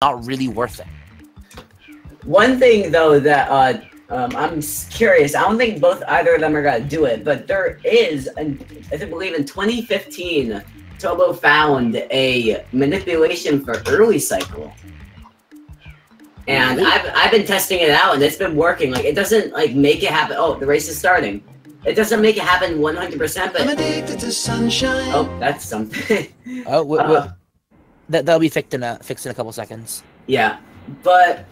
not really worth it. One thing though that I'm curious. I don't think either of them are gonna do it, but there is, I believe in 2015, Tobo found a manipulation for early cycle, and I've been testing it out, and it's been working. Like, it doesn't like make it happen. Oh, the race is starting. It doesn't make it happen 100%, but oh, that's something. Oh, that'll be fixed in a couple seconds. Yeah, but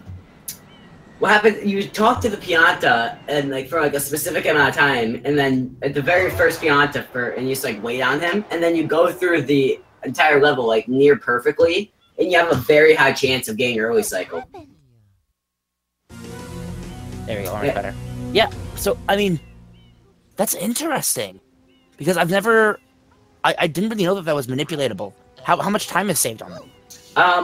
what happened? You talk to the Pianta and like for like a specific amount of time, and then at the very first Pianta and you just like wait on him, and then you go through the entire level like near perfectly, and you have a very high chance of getting early cycle. There we go, much better. Yeah. So I mean, that's interesting because I've never, I didn't really know that was manipulatable. How much time is saved on it?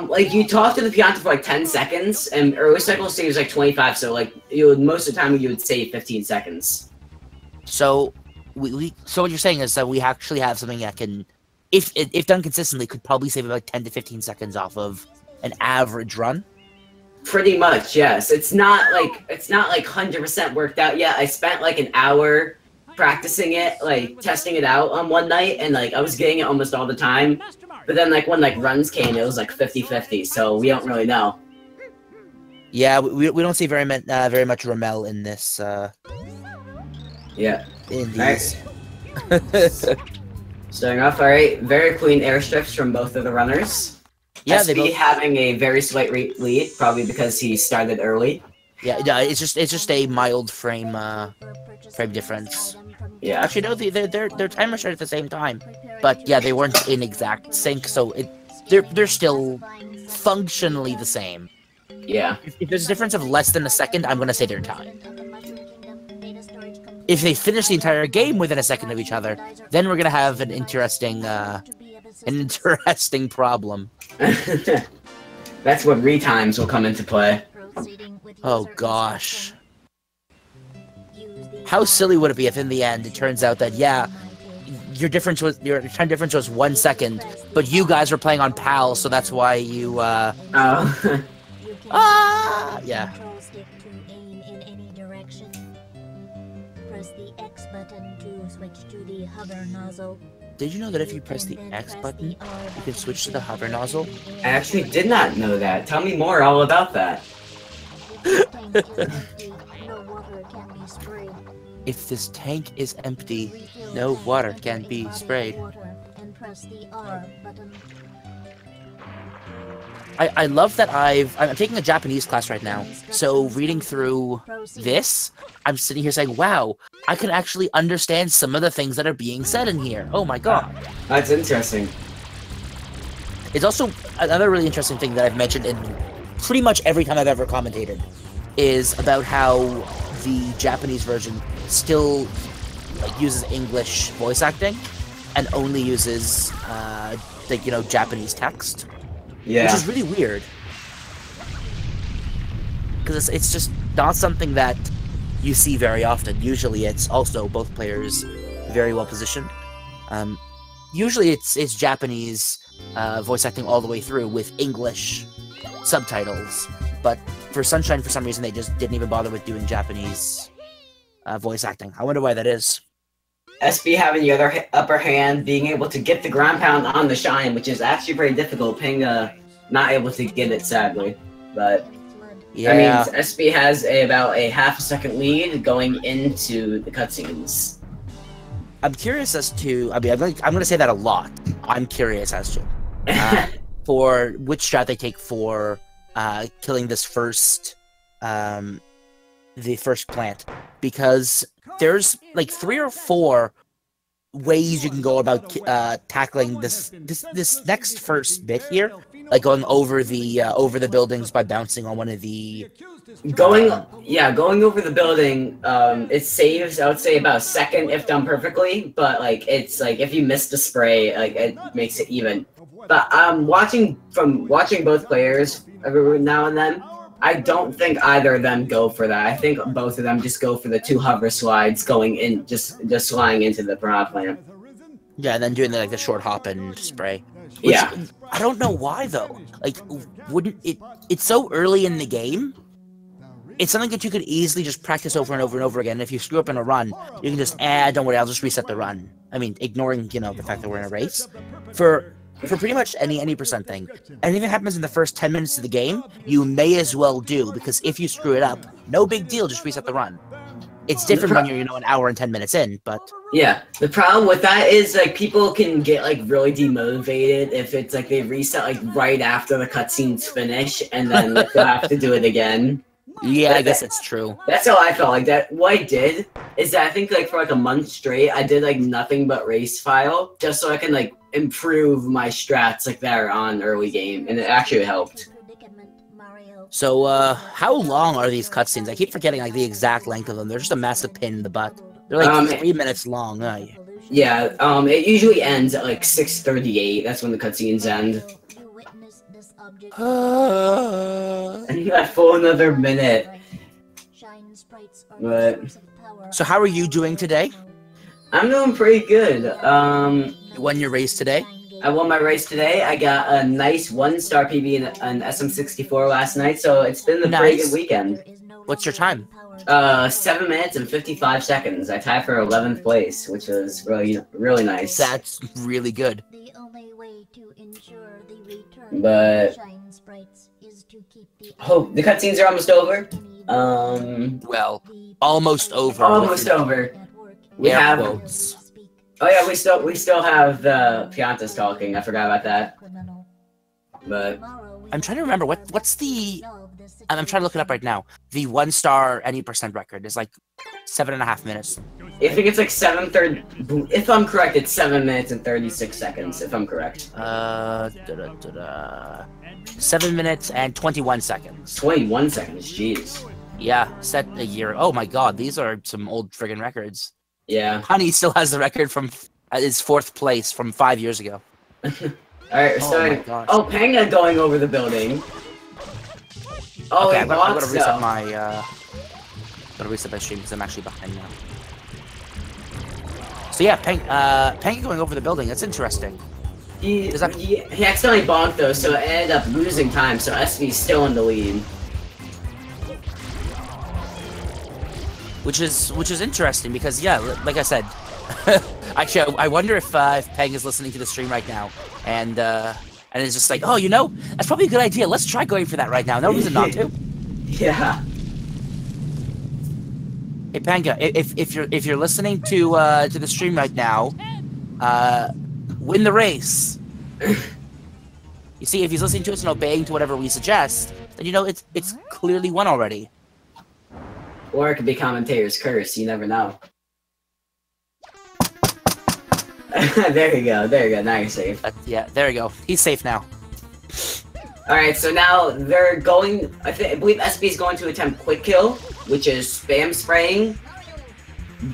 Like you talk to the Pianta for like 10 seconds, and early cycle saves like 25. So like most of the time you would save 15 seconds. So so what you're saying is that we actually have something that can, if done consistently, could probably save about 10 to 15 seconds off of an average run. Pretty much, yes. It's not like 100% worked out yet. I spent like an hour practicing it, like testing it out on one night, and like I was getting it almost all the time. But then like when like runs came, it was like 50-50, so we don't really know. Yeah, we don't see very much Rommel in this. Yeah. In these. Starting off, all right. Very clean airstrips from both of the runners. Yeah, SB they both having a very slight lead, probably because he started early. Yeah, it's just a mild frame difference. Yeah. Actually, no, their timers started at the same time, but yeah, they weren't in exact sync, so they're still functionally the same. Yeah. If there's a difference of less than a second, I'm gonna say they're tied. If they finish the entire game within a second of each other, then we're gonna have an interesting problem. That's what retimes will come into play. Oh gosh. How silly would it be if in the end it turns out that, yeah, your time difference was 1 second, but you guys were playing on PAL, so that's why you yeah. Did you know that if you press the X button, you can switch to the hover nozzle? I actually did not know that. Tell me more all about that. If this tank is empty, no water can be sprayed. I love that I'm taking a Japanese class right now, so reading through this, I'm sitting here saying, wow, I can actually understand some of the things that are being said in here. Oh my god. That's interesting. It's also another really interesting thing that I've mentioned in pretty much every time I've ever commentated, is about how the Japanese version still uses English voice acting and only uses Japanese text. Yeah. Which is really weird. Because it's just not something that you see very often. Usually it's also both players very well positioned. Usually it's Japanese voice acting all the way through with English subtitles. But for Sunshine, for some reason, they just didn't even bother with doing Japanese voice acting. I wonder why that is. SB having the other upper hand, being able to get the ground pound on the Shine, which is actually very difficult. Panga not able to get it, sadly. But, yeah. I mean, SB has about a half a second lead going into the cutscenes. I'm curious as to... I'm going to say that a lot. I'm curious as to... for which strat they take for killing this first... the first plant. Because there's like 3 or 4 ways you can go about tackling this next first bit here, like going over the buildings by bouncing on one of the going over the building. It saves, I would say, about a second if done perfectly, but like it's like if you miss the spray, like it makes it even. But watching both players every now and then, I don't think either of them go for that. I think both of them just go for the 2 hover slides going in, just flying into the piranha plant. Yeah, and then doing the short hop and spray. Which, Yeah. I don't know why though. Like, wouldn't it? It's so early in the game. It's something that you could easily just practice over and over and over again. If you screw up in a run, you can just, don't worry, I'll just reset the run. I mean, ignoring, the fact that we're in a race. For pretty much any percent thing. Anything that happens in the first 10 minutes of the game, you may as well do, because if you screw it up, no big deal, just reset the run. It's different when you're, an hour and 10 minutes in, but... Yeah, the problem with that is, like, people can get, like, really demotivated if it's, like, they reset, like, right after the cutscenes finish, and then like, they'll have to do it again. Yeah, I guess that's true. That's how I felt like that. What I did is that I think, like, for, like, a month straight, I did, like, nothing but race file, just so I can, like, improve my strats, like, that are on early game, and it actually helped. So, how long are these cutscenes? I keep forgetting, like, the exact length of them. They're just a massive pain in the butt. They're, like, 3 minutes long. Yeah, it usually ends at, like, 6:38. That's when the cutscenes end. And you got for another minute. But... So, how are you doing today? I'm doing pretty good. You won your race today? I won my race today. I got a nice 1-star PB in an SM64 last night, so it's been a pretty good weekend. What's your time? 7 minutes and 55 seconds. I tied for 11th place, which was really nice. That's really good. But the cutscenes are almost over. Well, almost over. Almost over. We have quotes. Oh yeah, we still have the Piantas talking. I forgot about that. But I'm trying to remember what's the. I'm trying to look it up right now. The 1-star any percent record is like 7.5 minutes. I think it's like 7:30. If I'm correct, it's 7 minutes and 36 seconds. If I'm correct. 7 minutes and 21 seconds. 21 seconds. Jeez. Yeah, set a year. Oh my God, these are some old friggin' records. Yeah. Honey still has the record from his 4th place from 5 years ago. Alright, so Panga going over the building. Oh, okay, I'm gonna reset my stream because I'm actually behind now. So yeah, Panga going over the building. That's interesting. He accidentally bonked though, so it ended up losing time. So SB's still in the lead. Which is interesting because yeah, like I said, actually I wonder if Pang is listening to the stream right now and it's just like, oh, that's probably a good idea. Let's try going for that right now. No reason not to. Yeah. Hey Panga, if you're listening to the stream right now, win the race. You see, if he's listening to us and obeying to whatever we suggest, then it's clearly won already. Or it could be commentator's curse. You never know. There you go. Now you're safe. Yeah, there you go. He's safe now. Alright, so now they're going... I believe SB is going to attempt quick kill, which is spam spraying.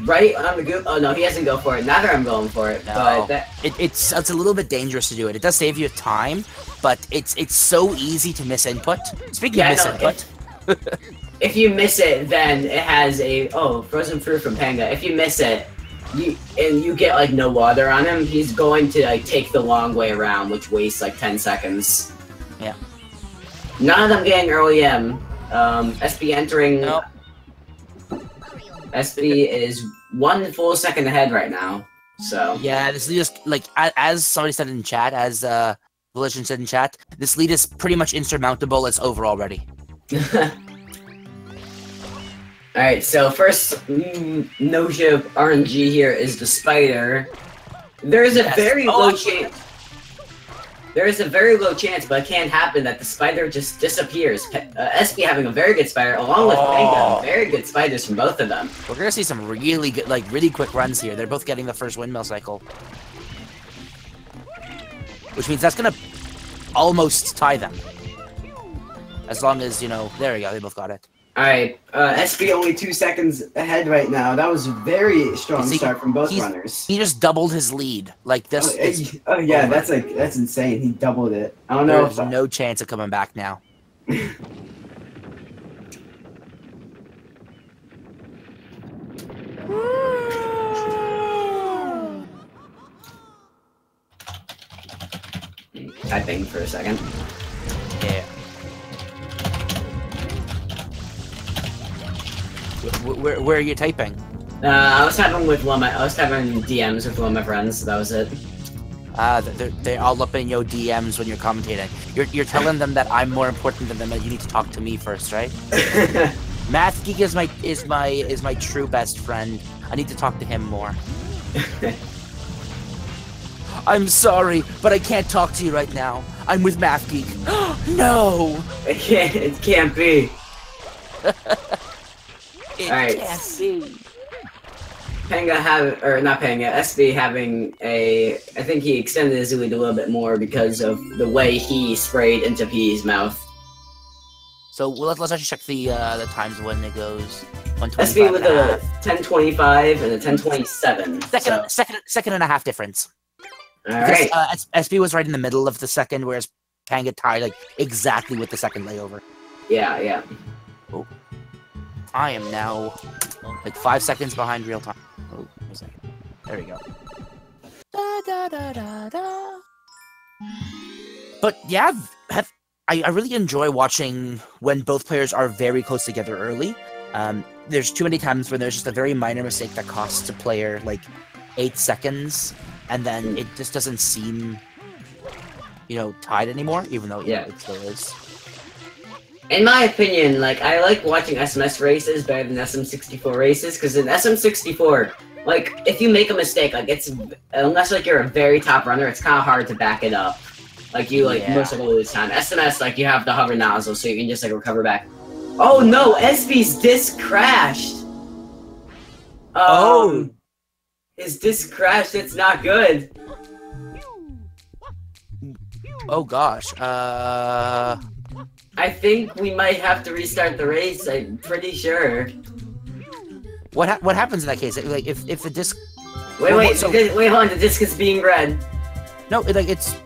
Right on the goop. Oh no, he doesn't go for it. Neither I'm going for it. No. But it's a little bit dangerous to do it. It does save you time, but it's so easy to miss input. Speaking of miss input... If you miss it, then it has a frozen fruit from Panga. If you miss it, you get like no water on him, he's going to like take the long way around, which wastes like 10 seconds. Yeah. None of them getting early M. SB entering. Nope. SB is 1 full second ahead right now. So yeah, this is just like as somebody said in chat, as Volition said in chat, this lead is pretty much insurmountable. It's over already. Alright, so first no-ship RNG here is the spider. There's a very low chance. There is a very low chance, but it can't happen that the spider just disappears. SB having a very good spider, along with Panga, very good spiders from both of them. We're gonna see some really good, like really quick runs here. They're both getting the first windmill cycle, which means that's gonna almost tie them. As long as there we go. They both got it. Alright, SB only 2 seconds ahead right now. That was a very strong start from both runners. He just doubled his lead. Like this. Oh yeah, that's insane. He doubled it. I don't know. There's no chance of coming back now. typing for a second. Yeah. Where are you typing? I was having DMs with one of my friends. So that was it. They're all up in your DMs when you're commentating. You're telling them that I'm more important than them. That you need to talk to me first, right? Math Geek is my true best friend. I need to talk to him more. I'm sorry, but I can't talk to you right now. I'm with Math Geek. No! It can't be. It Alright. can't be. SB having I think he extended his lead a little bit more because of the way he sprayed into P's mouth. So let's actually check the times when it goes. SB with a 10:25 and a 10:27. Second and a half difference. Alright. SB was right in the middle of the second, whereas Panga tied like exactly with the second layover. Yeah. Oh. I am now like 5 seconds behind real time. Oh, a second. There we go. But yeah, I really enjoy watching when both players are very close together early. There's too many times when there's just a very minor mistake that costs a player like 8 seconds, and then it just doesn't seem, tied anymore, even though it still is. In my opinion, like, I like watching SMS races better than SM64 races, because in SM64, like, if you make a mistake, like, unless, like, you're a very top runner, it's kind of hard to back it up. Like, you, like, most of the lose time. SMS, like, you have the hover nozzle, so you can just, like, recover back. Oh, no! SB's disc crashed! His disc crashed, it's not good. Oh, gosh, I think we might have to restart the race. I'm pretty sure. What happens in that case? Like if the disc. Wait, hold on. The disc is being read. No, it's.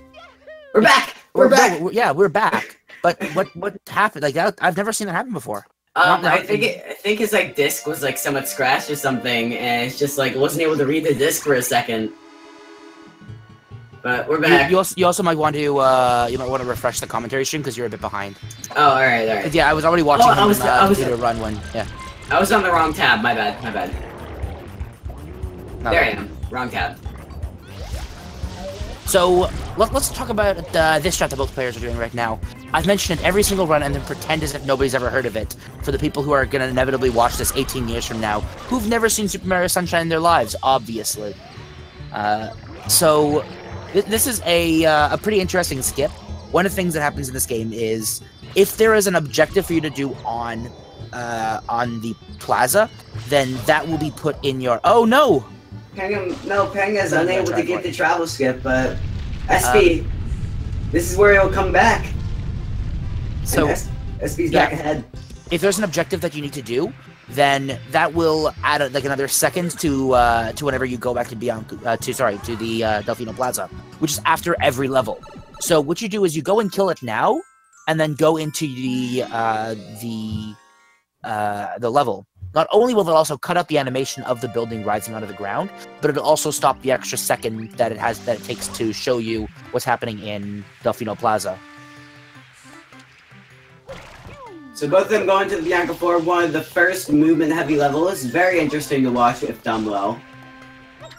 We're back. We're back. We're back. But what happened? Like that, I've never seen that happen before. I think his like disc was like somewhat scratched or something, and it's just like wasn't able to read the disc for a second. But we're back. You also might want to refresh the commentary stream because you're a bit behind. Oh, all right. Yeah, I was already watching him do a run when. Yeah. I was on the wrong tab. My bad. There I am. Wrong tab. So let's talk about this strat that both players are doing right now. I've mentioned it every single run and then pretend as if nobody's ever heard of it. For the people who are going to inevitably watch this 18 years from now, who've never seen Super Mario Sunshine in their lives, obviously. So. This is a pretty interesting skip. One of the things that happens in this game is if there is an objective for you to do on the plaza, then that will be put in your. Oh no! Panga's unable to get the travel skip, but SB, this is where he'll come back. So SB's back ahead. If there's an objective that you need to do, then that will add like another second to whenever you go back to the Delfino Plaza, which is after every level. So what you do is you go and kill it now, and then go into the level. Not only will it also cut out the animation of the building rising onto the ground, but it'll also stop the extra second that it takes to show you what's happening in Delfino Plaza. So both of them going to the Bianca 4, one of the first movement-heavy levels. Very interesting to watch if done well.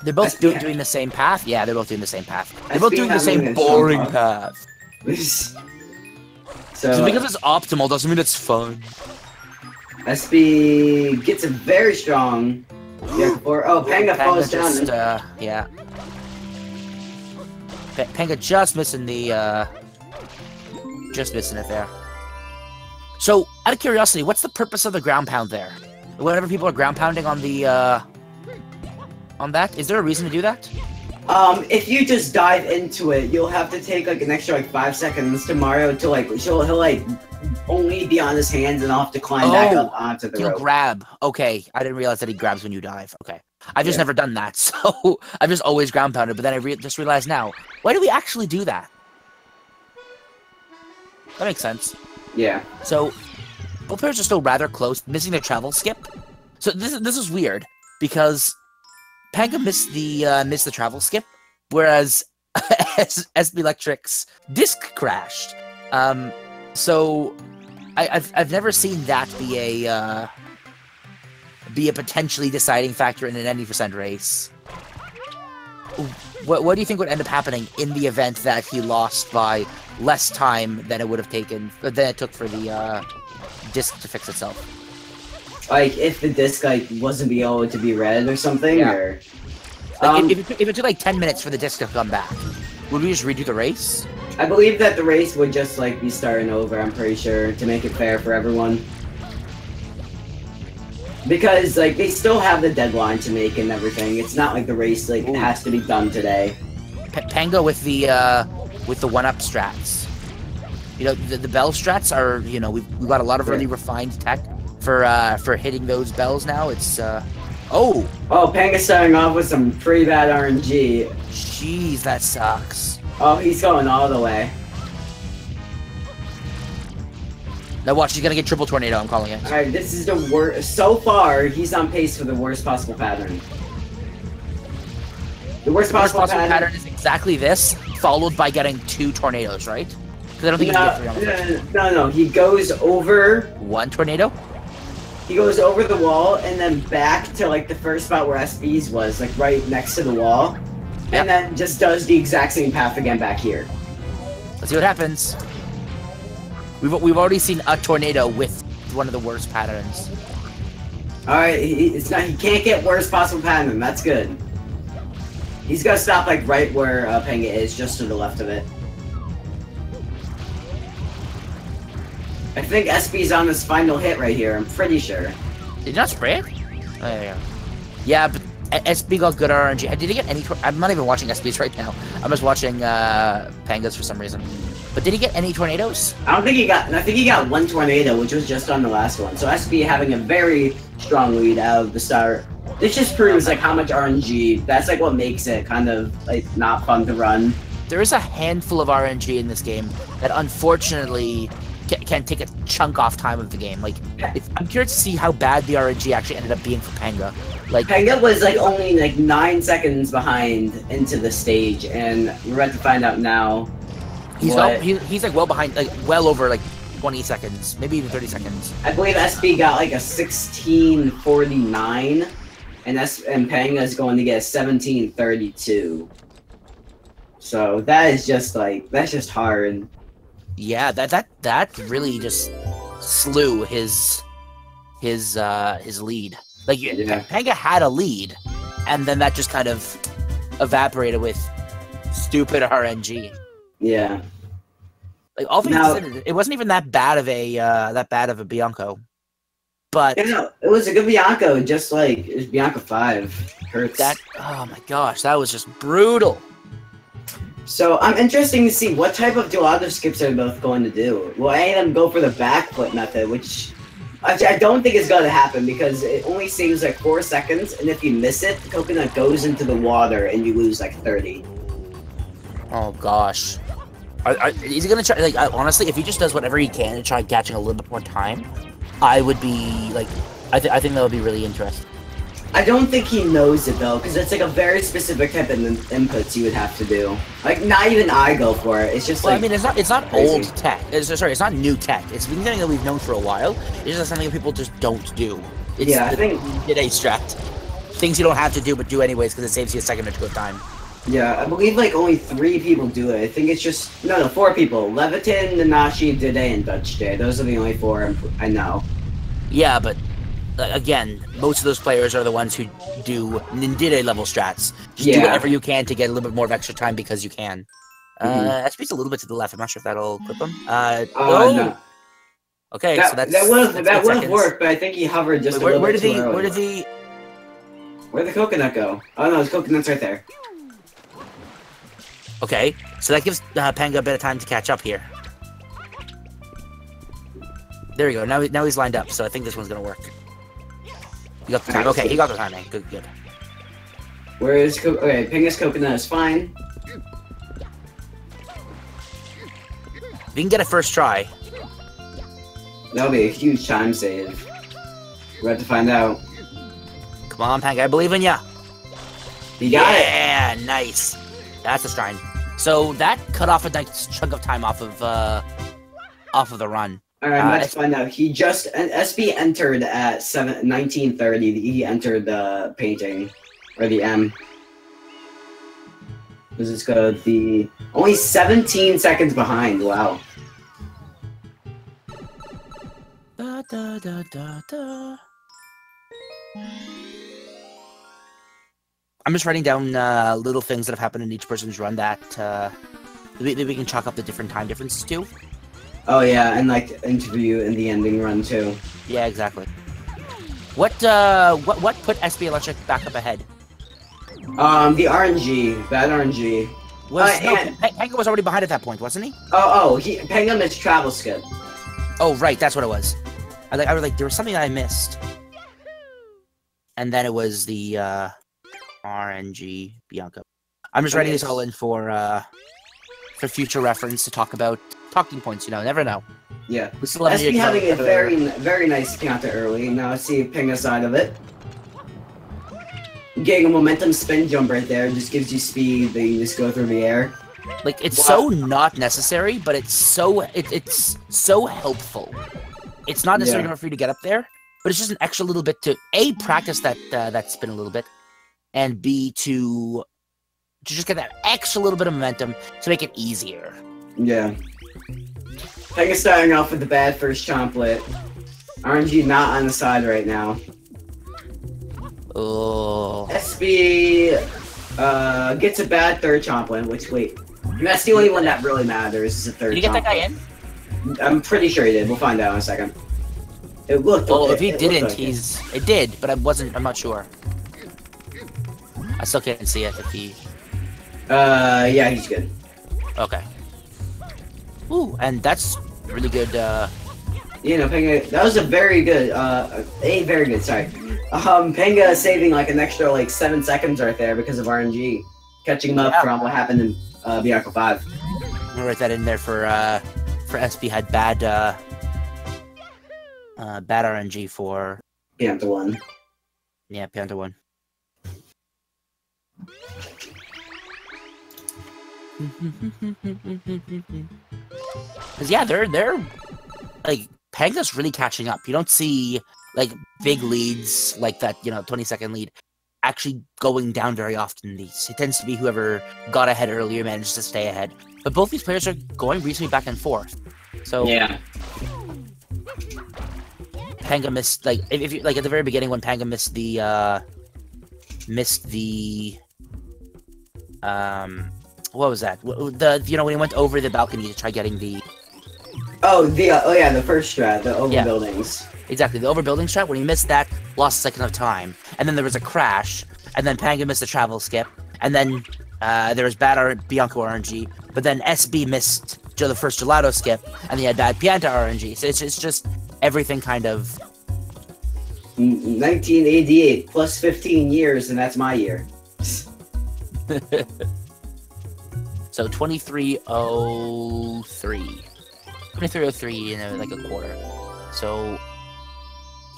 They're both doing the same path? Yeah, they're both doing the same path. They're both doing the same boring path. So because it's optimal doesn't mean it's fun. SB gets a very strong Bianca 4. Oh, Panga falls down. Yeah. Panga just missing the... Just missing it there. So, out of curiosity, what's the purpose of the ground pound there? Whenever people are ground pounding on the, on that, is there a reason to do that? If you just dive into it, you'll have to take, like, an extra, like, 5 seconds to Mario to, like, he'll, like, only be on his hands and I'll have to climb back up onto the rope. He'll grab. Okay, I didn't realize that he grabs when you dive. Okay. I've just never done that, so I've just always ground pounded, but then I just realized now, why do we actually do that? That makes sense. Yeah. So, both players are still rather close, missing their travel skip. So this is weird because Panga missed the travel skip, whereas SBlectric's disc crashed. So I've never seen that be a potentially deciding factor in an 90% race. What do you think would end up happening in the event that he lost by less time than it would have taken, than it took for the disc to fix itself? Like, if the disc, like, wasn't be able to be read or something, yeah. or... Like, if it took, like, 10 minutes for the disc to come back, would we just redo the race? I believe that the race would just, like, be starting over, I'm pretty sure, to make it fair for everyone. Because, like, they still have the deadline to make and everything. It's not like the race, like, has to be done today. Panga with the 1-up strats. You know, the bell strats are, you know, we've got a lot of really refined tech for hitting those bells now. It's, Oh, Panga's starting off with some pretty bad RNG. Jeez, that sucks. Oh, he's going all the way. Now watch, he's gonna get triple tornado, I'm calling it. Alright, this is the worst. So far, he's on pace for the worst possible pattern. The worst possible pattern is exactly this, followed by getting 2 tornadoes, right? Because I don't think he can get 3 on the No, he goes over... 1 tornado? He goes over the wall, and then back to, like, the first spot where SB's was, like, right next to the wall. Yep. And then just does the exact same path again back here. Let's see what happens. We've already seen a tornado with one of the worst patterns. Alright, he can't get worst possible pattern, that's good. He's gonna stop, like, right where Panga is, just to the left of it. I think SB's on his final hit right here, I'm pretty sure. Did he not spray it? Oh, yeah. Yeah, but SB got good RNG. Did he get any... I'm not even watching SB's right now. I'm just watching Panga's for some reason. But did he get any tornadoes? I don't think he got... I think he got 1 tornado, which was just on the last one. So SB having a very strong lead out of the start. This just proves, like, how much RNG... That's, like, what makes it kind of, like, not fun to run. There is a handful of RNG in this game that, unfortunately... can take a chunk off time of the game. Like, I'm curious to see how bad the RNG actually ended up being for Panga. Like, Panga was like only like 9 seconds behind into the stage, and we're about to find out now. He's like well behind, like well over like 20 seconds, maybe even 30 seconds. I believe SB got like a 16:49, and Panga is going to get a 17:32. So that is just like that's just hard. Yeah, that really just slew his lead. Like, yeah. Panga had a lead, and then that just kind of evaporated with stupid RNG. Yeah. Like, all things considered, it wasn't even that bad of a Bianco. But yeah, it was a good Bianco, just like it was Bianco 5. Hurts. Oh my gosh, that was just brutal. So, I'm interested to see what type of dual auto skips are both going to do. Will any of them go for the backflip method, which I don't think is going to happen because it only saves like 4 seconds, and if you miss it, the coconut goes into the water and you lose like 30. Oh gosh. Is he going to try, like, honestly, if he just does whatever he can to try catching a little bit more time, I would be, like, I think that would be really interesting. I don't think he knows it though, because it's like a very specific type of inputs you would have to do. Like, not even I go for it. It's just like... I mean, it's not crazy. Old tech. It's not new tech. It's been something that we've known for a while. It's just something that people just don't do. It's I think... Did a strat. Things you don't have to do, but do anyways, because it saves you a second or two of time. Yeah, I believe like only 3 people do it. I think it's just... No, 4 people. Leviton, Nanashi, Dide, and Dutch J. Those are the only 4 I know. Yeah, but... Again, most of those players are the ones who do Nindide level strats. Just do whatever you can to get a little bit more of extra time because you can. SP's a little bit to the left. I'm not sure if that'll clip him. No. Okay, so that would have worked, but I think he hovered just a little bit too early. Where'd the coconut go? Oh no, the coconut's right there. Okay, so that gives Panga a bit of time to catch up here. There we go. Now he's lined up, so I think this one's gonna work. He got the time. Okay, he got the timing. Good. Where is okay? Panga's coconut is fine. If you can get a first try, that'll be a huge time save. We're about to find out. Come on, Panga, I believe in ya. You got it. Yeah, nice. That's the shrine. So that cut off a nice chunk of time off of the run. All right, let's find out. He just SB entered at 1930. He entered the painting or the M. This is gonna be only 17 seconds behind. Wow. Da, da, da, da, da. I'm just writing down little things that have happened in each person's run that we can chalk up the different time differences to. Oh yeah, and like interview in the ending run too. Yeah, exactly. What put SBlectric back up ahead? The RNG, bad RNG. Panga was already behind at that point, wasn't he? Panga missed travel skip. Oh right, that's what it was. I was like, there was something I missed, and then it was the RNG Bianca. I'm just writing this all in for future reference to talk about talking points. You know, never know. Yeah. We still have SB having a very nice counter early. Now let's see Panga's side of it. Getting a momentum spin jump right there just gives you speed that you just go through the air. Like it's so not necessary, but it's so helpful. It's not necessary for you to get up there, but it's just an extra little bit to A, practice that spin a little bit, and B, to just get that extra little bit of momentum to make it easier. Yeah. Panga starting off with the bad first chomplet. RNG not on the side right now. Oh. SB gets a bad third chomplet, which, wait. That's the only one that really matters, is the third Did you get that guy in? I'm pretty sure he did. We'll find out in a second. It looked. Well, if he didn't, like it did, but I'm not sure. I still can't see it if he. Yeah, he's good. Okay. Ooh, and that's really good. You know, Panga. That was a very good. Sorry. Panga saving like an extra like 7 seconds right there because of RNG, catching him up from what happened in Bianca 5. I'm gonna write that in there for SB had bad RNG for Pianta 1. Yeah, Pianta 1. Cause yeah, they're like Panga's really catching up. You don't see like big leads like that, 20-second lead actually going down very often. It tends to be whoever got ahead earlier manages to stay ahead. But both these players are going recently back and forth. So yeah. Panga missed if you like at the very beginning when Panga missed the what was that? When he went over the balcony to try getting the the first strat, the overbuildings. Yeah, exactly, the overbuilding strat. When he missed that, lost a second of time, and then there was a crash, and then Panga missed the travel skip, and then there was bad Bianca RNG, but then SB missed the first gelato skip, and he had bad Pianta RNG. So it's just everything kind of. 1988 plus 15 years, and that's my year. So 2303. 2303 in like a quarter. So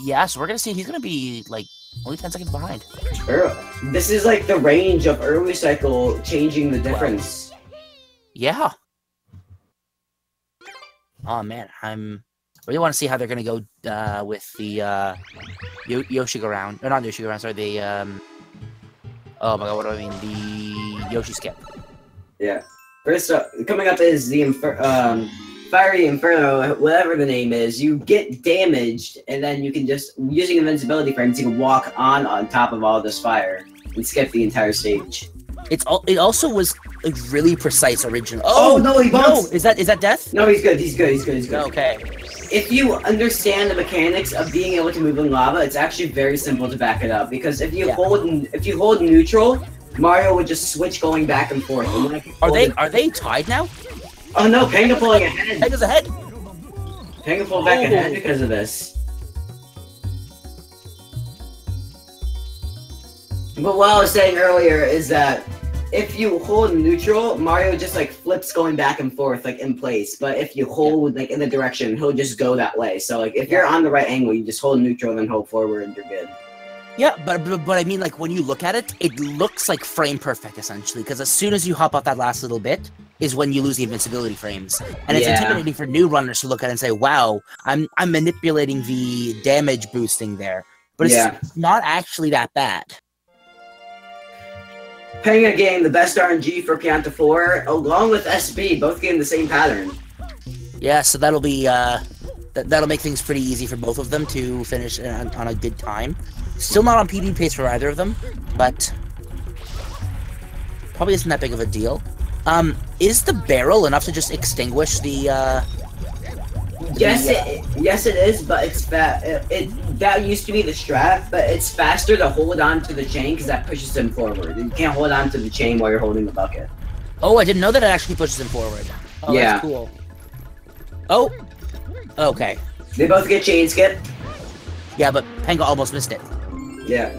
yeah, so we're gonna see he's gonna be like only 10 seconds behind. This is like the range of early cycle changing the difference. Yeah. Oh man, I really want to see how they're gonna go with the Yoshi go round. Or not Yoshi go round, sorry, the oh my god, what do I mean? The Yoshi skip. Yeah. First up, coming up is the Fiery Inferno, whatever the name is. You get damaged, and then you can just, using invincibility frames, you can walk on top of all this fire and skip the entire stage. It also was like really precise originally. Oh no, he bounced! No, is that death? No, he's good. He's good. Okay. If you understand the mechanics of being able to move in lava, it's actually very simple to back it up. Because if you hold neutral, Mario would just switch going back and forth. And are they tied now? Oh no, Panga pulling ahead. Panga's ahead. Panga pulled back ahead because of this. But what I was saying earlier is that if you hold neutral, Mario just like flips going back and forth like in place. But if you hold like in the direction, he'll just go that way. So like if you're on the right angle, you just hold neutral and then hold forward and you're good. Yeah, but I mean, like, when you look at it, it looks like frame perfect, essentially, because as soon as you hop off that last little bit is when you lose the invincibility frames. And it's intimidating for new runners to look at it and say, wow, I'm manipulating the damage boosting there. But it's not actually that bad. Panga getting the best RNG for Pianta 4, along with SB, both getting the same pattern. Yeah, so that'll be, that'll make things pretty easy for both of them to finish on a good time. Still not on PB pace for either of them, but probably isn't that big of a deal. Is the barrel enough to just extinguish the, Yes, it is, but it's that used to be the strat, but it's faster to hold on to the chain because that pushes him forward. You can't hold on to the chain while you're holding the bucket. Oh, I didn't know that it actually pushes him forward. Oh, yeah. That's cool. Oh, okay. They both get chain skip. Yeah, but Panga almost missed it. Yeah.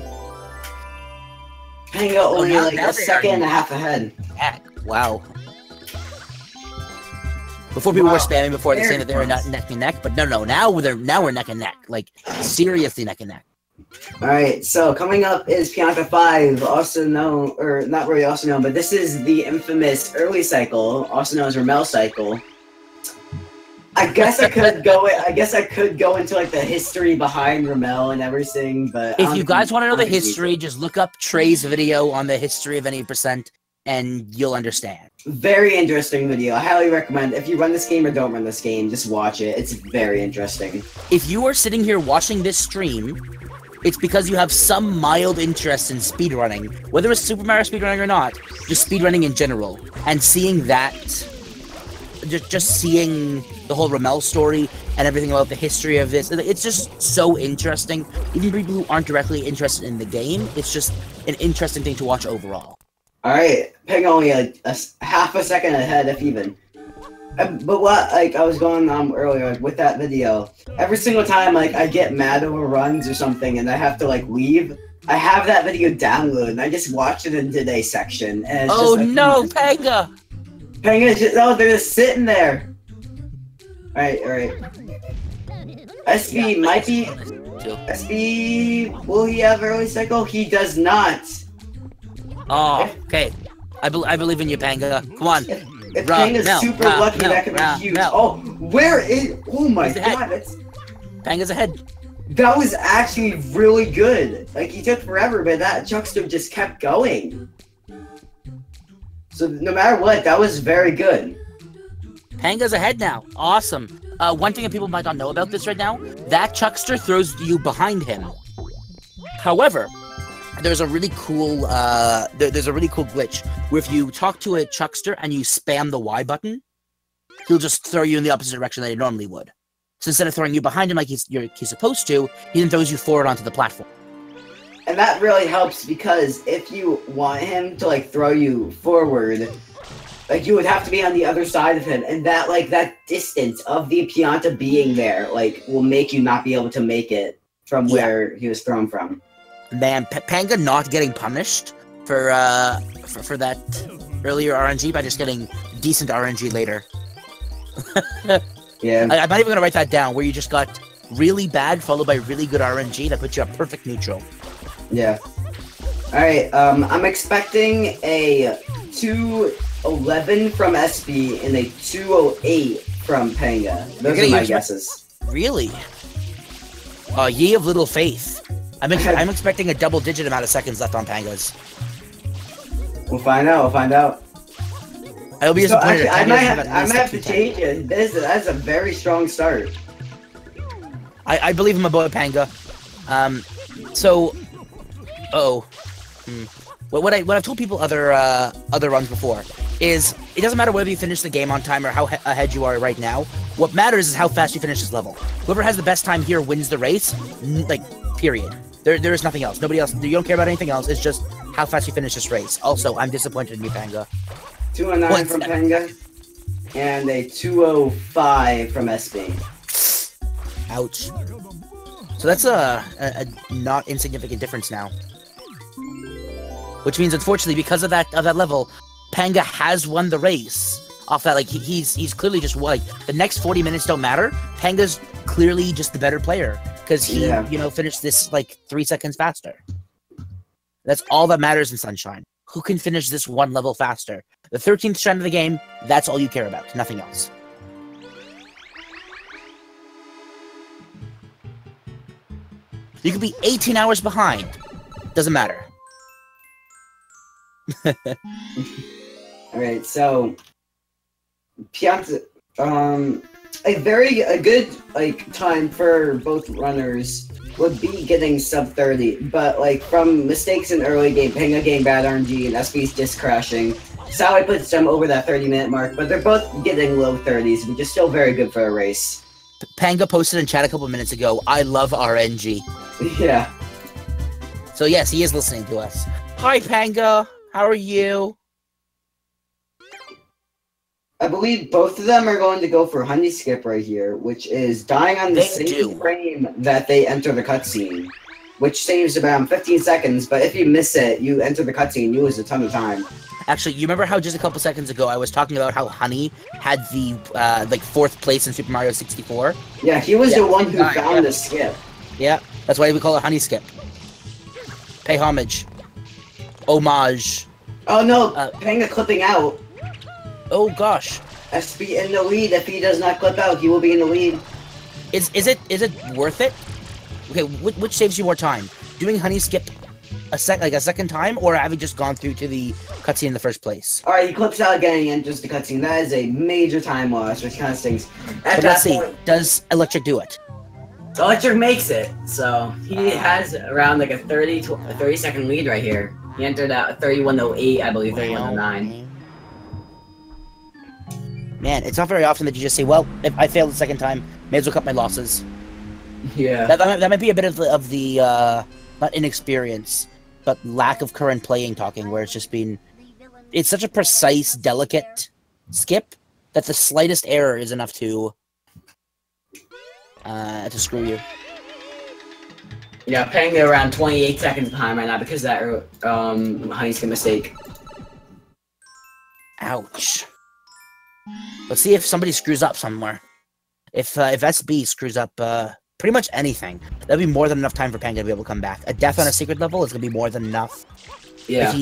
Panga only like a second and a half ahead. Wow. Before people were spamming before they saying that they were not neck and neck, but no, now we're neck and neck, like seriously neck and neck. All right, so coming up is Pianta 5, also known, or not really also known, but this is the infamous early cycle, also known as Ramel cycle. I guess I could go. I guess I could go into like the history behind Ramel and everything, but if you guys want to know the history, just look up Trey's video on the history of any %, and you'll understand. Very interesting video. I highly recommend. If you run this game or don't run this game, just watch it. It's very interesting. If you are sitting here watching this stream, it's because you have some mild interest in speedrunning, whether it's Super Mario speedrunning or not, just speedrunning in general, and seeing that. Just seeing the whole Ramel story and everything about the history of this, it's just so interesting. Even people who aren't directly interested in the game, it's just an interesting thing to watch overall. Alright, Peg only a half a second ahead, if even. But what, like, I was going earlier with that video, every single time, like, I get mad over runs or something and I have to, like, leave, I have that video downloaded and I just watched it in today's section. And it's oh just, like, no, Panga! Panga's just, oh, they're just sitting there. Alright. SB might be... SB, will he have early cycle? He does not. Oh, okay. I believe in you, Panga. Come on. If Panga's super lucky, that could be huge. Oh, where is... Oh my god, that's... Panga's ahead. That was actually really good. Like, he took forever, but that Chuckster just kept going. So no matter what, that was very good. Panga's ahead now. Awesome. One thing that people might not know about this right now, that Chuckster throws you behind him. However, there's a really cool there's a really cool glitch where if you talk to a Chuckster and you spam the Y button, he'll just throw you in the opposite direction that he normally would. So instead of throwing you behind him like he's supposed to, he then throws you forward onto the platform. And that really helps because if you want him to like throw you forward, like you would have to be on the other side of him, and that like that distance of the Pianta being there like will make you not be able to make it from where he was thrown from. Man, Panga not getting punished for that earlier RNG by just getting decent RNG later. Yeah, I'm not even gonna write that down. Where you just got really bad followed by really good RNG that puts you at perfect neutral. Yeah. Alright, I'm expecting a 211 from SB and a 208 from Panga. Those are my guesses. Really? Ye of little faith. I'm expecting a double-digit amount of seconds left on Panga's. We'll find out. I'll be disappointed. I might have to change it. That's a very strong start. I believe in my boy Panga. What I've told people other runs before is it doesn't matter whether you finish the game on time or how ahead you are right now. What matters is how fast you finish this level. Whoever has the best time here wins the race. Like, period. There is nothing else. Nobody else. You don't care about anything else. It's just how fast you finish this race. Also, I'm disappointed in you, Panga. 209 from Panga and a 205 from SB. Ouch. So that's a not insignificant difference now. Which means, unfortunately, because of that level, Panga has won the race. Off that, like, he's clearly just won. Like, the next 40 minutes don't matter. Panga's clearly just the better player. because he, finished this like 3 seconds faster. That's all that matters in Sunshine. Who can finish this one level faster? The 13th strand of the game, that's all you care about, nothing else. You could be 18 hours behind. Doesn't matter. Alright, so Piazza, a good like time for both runners would be getting sub 30, but like from mistakes in early game, Panga getting bad RNG and SB's disc crashing, Sally puts them over that 30-minute mark, but they're both getting low 30s, which is still very good for a race. Panga posted in chat a couple minutes ago, I love RNG. Yeah. So yes, he is listening to us. Hi Panga, how are you? I believe both of them are going to go for Honey Skip right here, which is dying on the same frame that they enter the cutscene, which saves about 15 seconds, but if you miss it, you enter the cutscene, you lose a ton of time. Actually, you remember how just a couple seconds ago I was talking about how Honey had the, like, 4th place in Super Mario 64? Yeah, he was the one who found the skip. Yeah, that's why we call it Honey Skip. Pay homage. Homage. Oh no, Panga clipping out. Oh gosh. SB in the lead. If he does not clip out, he will be in the lead. Is it worth it? Okay, which saves you more time? Doing Honey Skip a second time, or having just gone through to the cutscene in the first place? Alright, he clips out again and enters the cutscene. That is a major time loss, which kind of stings. But let's see, does Electric do it? Electric makes it, so he has around like a 30 second lead right here. He entered at 31:08, I believe, 31:09. Man, it's not very often that you just say, well, if I failed the second time, may as well cut my losses. Yeah. That might be a bit of the not inexperience, but lack of current playing talking, where it's just been... It's such a precise, delicate skip that the slightest error is enough to screw you. Yeah, Panga around 28 seconds behind right now because of that Honey Skip mistake. Ouch. Let's see if somebody screws up somewhere. If SB screws up pretty much anything, that'd be more than enough time for Panga to be able to come back. A death on a secret level is gonna be more than enough. Yeah.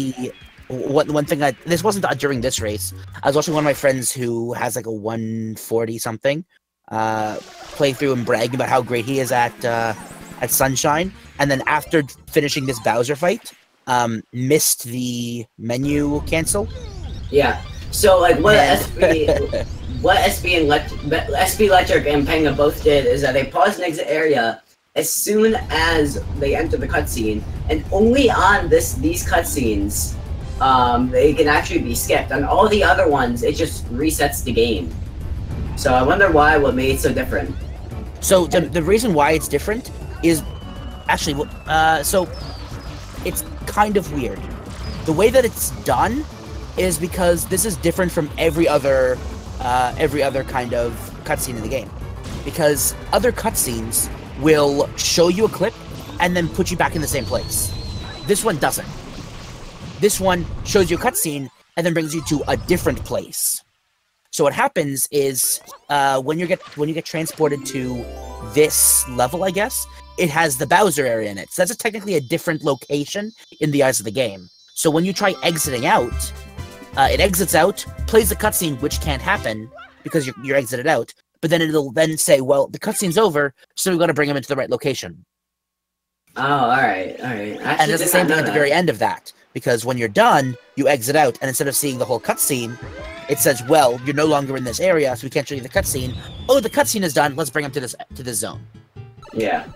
One thing this wasn't during this race. I was watching one of my friends who has like a 140 something play through and bragging about how great he is at Sunshine, and then after finishing this Bowser fight, missed the menu cancel. Yeah. So like what SB Electric and Panga both did is that they paused an exit area as soon as they enter the cutscene, and only on these cutscenes they can actually be skipped. On all the other ones, it just resets the game. So I wonder what made it so different. So the reason why it's different is actually so it's kind of weird. The way that it's done is because this is different from every other kind of cutscene in the game. Because other cutscenes will show you a clip and then put you back in the same place. This one doesn't. This one shows you a cutscene and then brings you to a different place. So what happens is when you get transported to this level, I guess, it has the Bowser area in it. So that's technically a different location in the eyes of the game. So when you try exiting out, it exits out, plays the cutscene, which can't happen because you're exited out. But then it'll then say, well, the cutscene's over, so we've got to bring him into the right location. Oh, alright. And it's the same thing at the very end of that. Because when you're done, you exit out, and instead of seeing the whole cutscene, it says, well, you're no longer in this area, so we can't show you the cutscene. Oh, the cutscene is done, let's bring him to this zone. Yeah.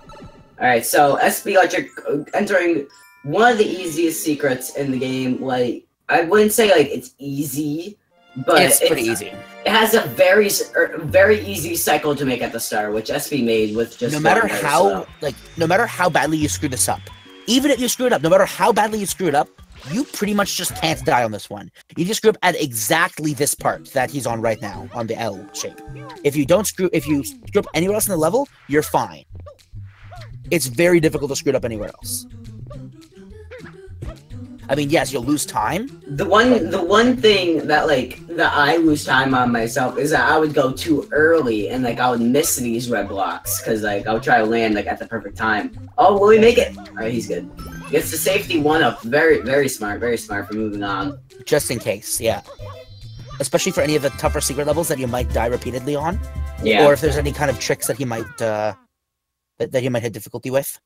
Alright, so SB Electric entering one of the easiest secrets in the game. Like, I wouldn't say, like, it's easy, but it's pretty easy. It has a very easy cycle to make at the start, which SB made with just no matter how badly you screw this up, even if you screw it up, no matter how badly you screw it up, you pretty much just can't die on this one. You just screw up at exactly this part that he's on right now, on the L shape. If you screw up anywhere else in the level, you're fine. It's very difficult to screw it up anywhere else. I mean, yes, you'll lose time. The one thing that I lose time on myself is that I would go too early and I would miss these red blocks because I would try to land at the perfect time. Oh, will he make it? All right, he's good. Gets the safety 1-up. Very smart for moving on. Just in case, yeah. Especially for any of the tougher secret levels that you might die repeatedly on. Yeah. Or if there's any kind of tricks that he might that he might hit difficulty with.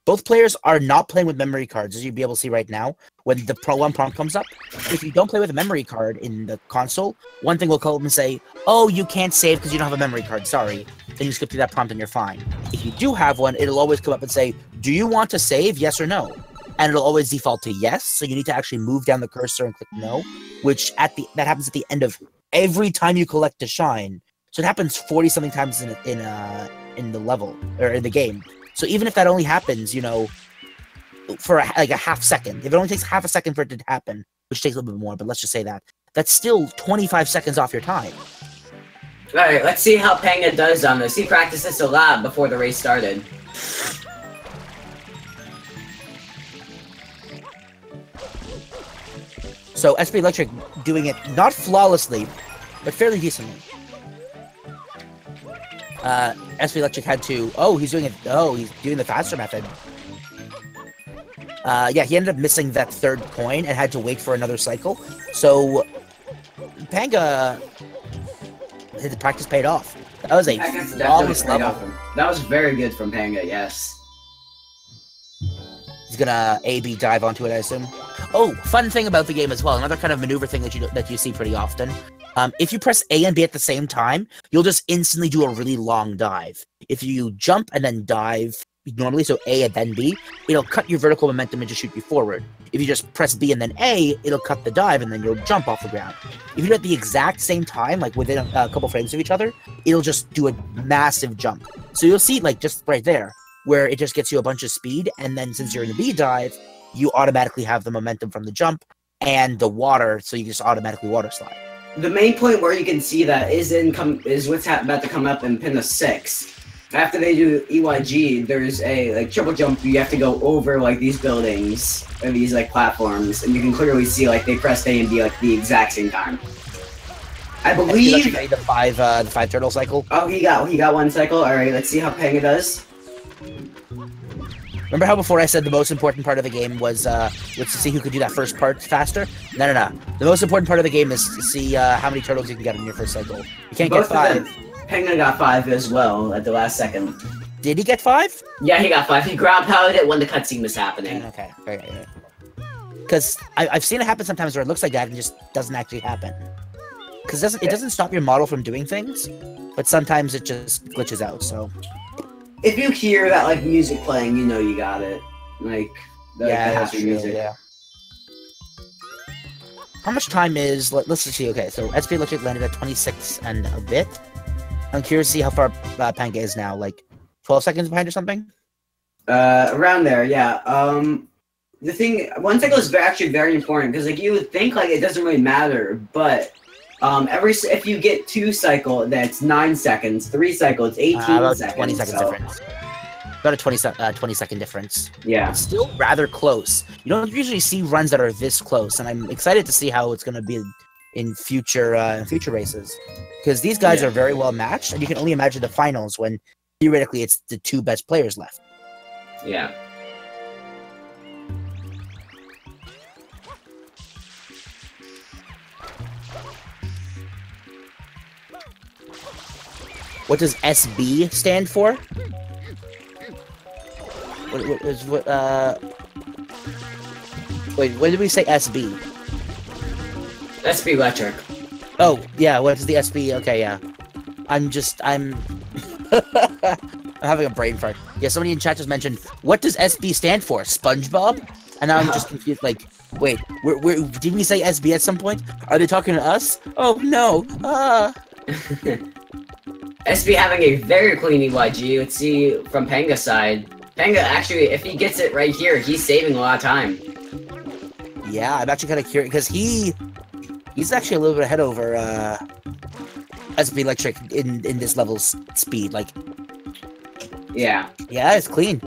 Both players are not playing with memory cards, as you'll be able to see right now. When the Pro 1 prompt comes up, if you don't play with a memory card in the console, one thing will come up and say, oh, you can't save because you don't have a memory card, sorry. Then you skip through that prompt and you're fine. If you do have one, it'll always come up and say, do you want to save, yes or no? And it'll always default to yes, so you need to actually move down the cursor and click no, which that happens at the end of every time you collect a shine. So it happens 40-something times in the level, or in the game. So even if that only happens, you know, for a half second, if it only takes half a second for it to happen, which takes a little bit more, but let's just say that's still 25 seconds off your time. Alright, let's see how Panga does on this. He practiced this a lot before the race started. So SBlectric doing it not flawlessly, but fairly decently. SBlectric had to. Oh, he's doing it. Oh, he's doing the faster method. Yeah, he ended up missing that third coin and had to wait for another cycle. So, Panga, his practice paid off. That was a flawless level. That was very good from Panga, yes. He's gonna A/B dive onto it, I assume. Oh, fun thing about the game as well. Another kind of maneuver thing that you see pretty often. If you press A and B at the same time, you'll just instantly do a really long dive. If you jump and then dive normally, so A and then B, it'll cut your vertical momentum and just shoot you forward. If you just press B and then A, it'll cut the dive and then you'll jump off the ground. If you do it at the exact same time, like within a couple frames of each other, it'll just do a massive jump. So you'll see, like, just right there, where it just gets you a bunch of speed, and then since you're in the B dive, you automatically have the momentum from the jump and the water, so you just automatically water slide. The main point where you can see that is what's about to come up in Pinna 6. After they do EYG, there's a triple jump. You have to go over these buildings or these platforms, and you can clearly see they pressed A and B the exact same time. I believe the five turtle cycle. Oh, he got one cycle. All right, let's see how Panga does. Remember how before I said the most important part of the game was to see who could do that first part faster? No. The most important part of the game is to see how many turtles you can get in your first cycle. You can't get 5. Panga got 5 as well at the last second. Did he get 5? Yeah, he got 5. He ground pounded it when the cutscene was happening. Okay. Because I've seen it happen sometimes where it looks like that and just doesn't actually happen. Because it doesn't stop your model from doing things, but sometimes it just glitches out, so... If you hear that music playing, you know you got it. That's your music. Yeah. How much time is? Let's see. Okay, so SBlectric landed at 26 and a bit. I'm curious to see how far Panga is now. 12 seconds behind or something. Around there, yeah. One cycle is actually very important because you would think it doesn't really matter, but if you get 2 cycle, that's 9 seconds. 3 cycle, it's 18 about seconds. 20 seconds difference. About a 20-second difference. Yeah. It's still rather close. You don't usually see runs that are this close, and I'm excited to see how it's going to be in future races. Because these guys are very well matched, and you can only imagine the finals when, theoretically, it's the 2 best players left. Yeah. What does SB stand for? Wait, when did we say SB? SBlectric. Oh, yeah, what is the SB? Okay, yeah. I'm having a brain fart. Yeah, somebody in chat just mentioned, what does SB stand for? SpongeBob? And now I'm just confused, wait, did we say SB at some point? Are they talking to us? Oh, no. SB having a very clean EYG. Let's see from Panga's side. Panga, actually, if he gets it right here, he's saving a lot of time. Yeah, I'm actually kind of curious, because he's actually a little bit ahead over SBlectric in this level's speed. Yeah. Yeah, it's clean.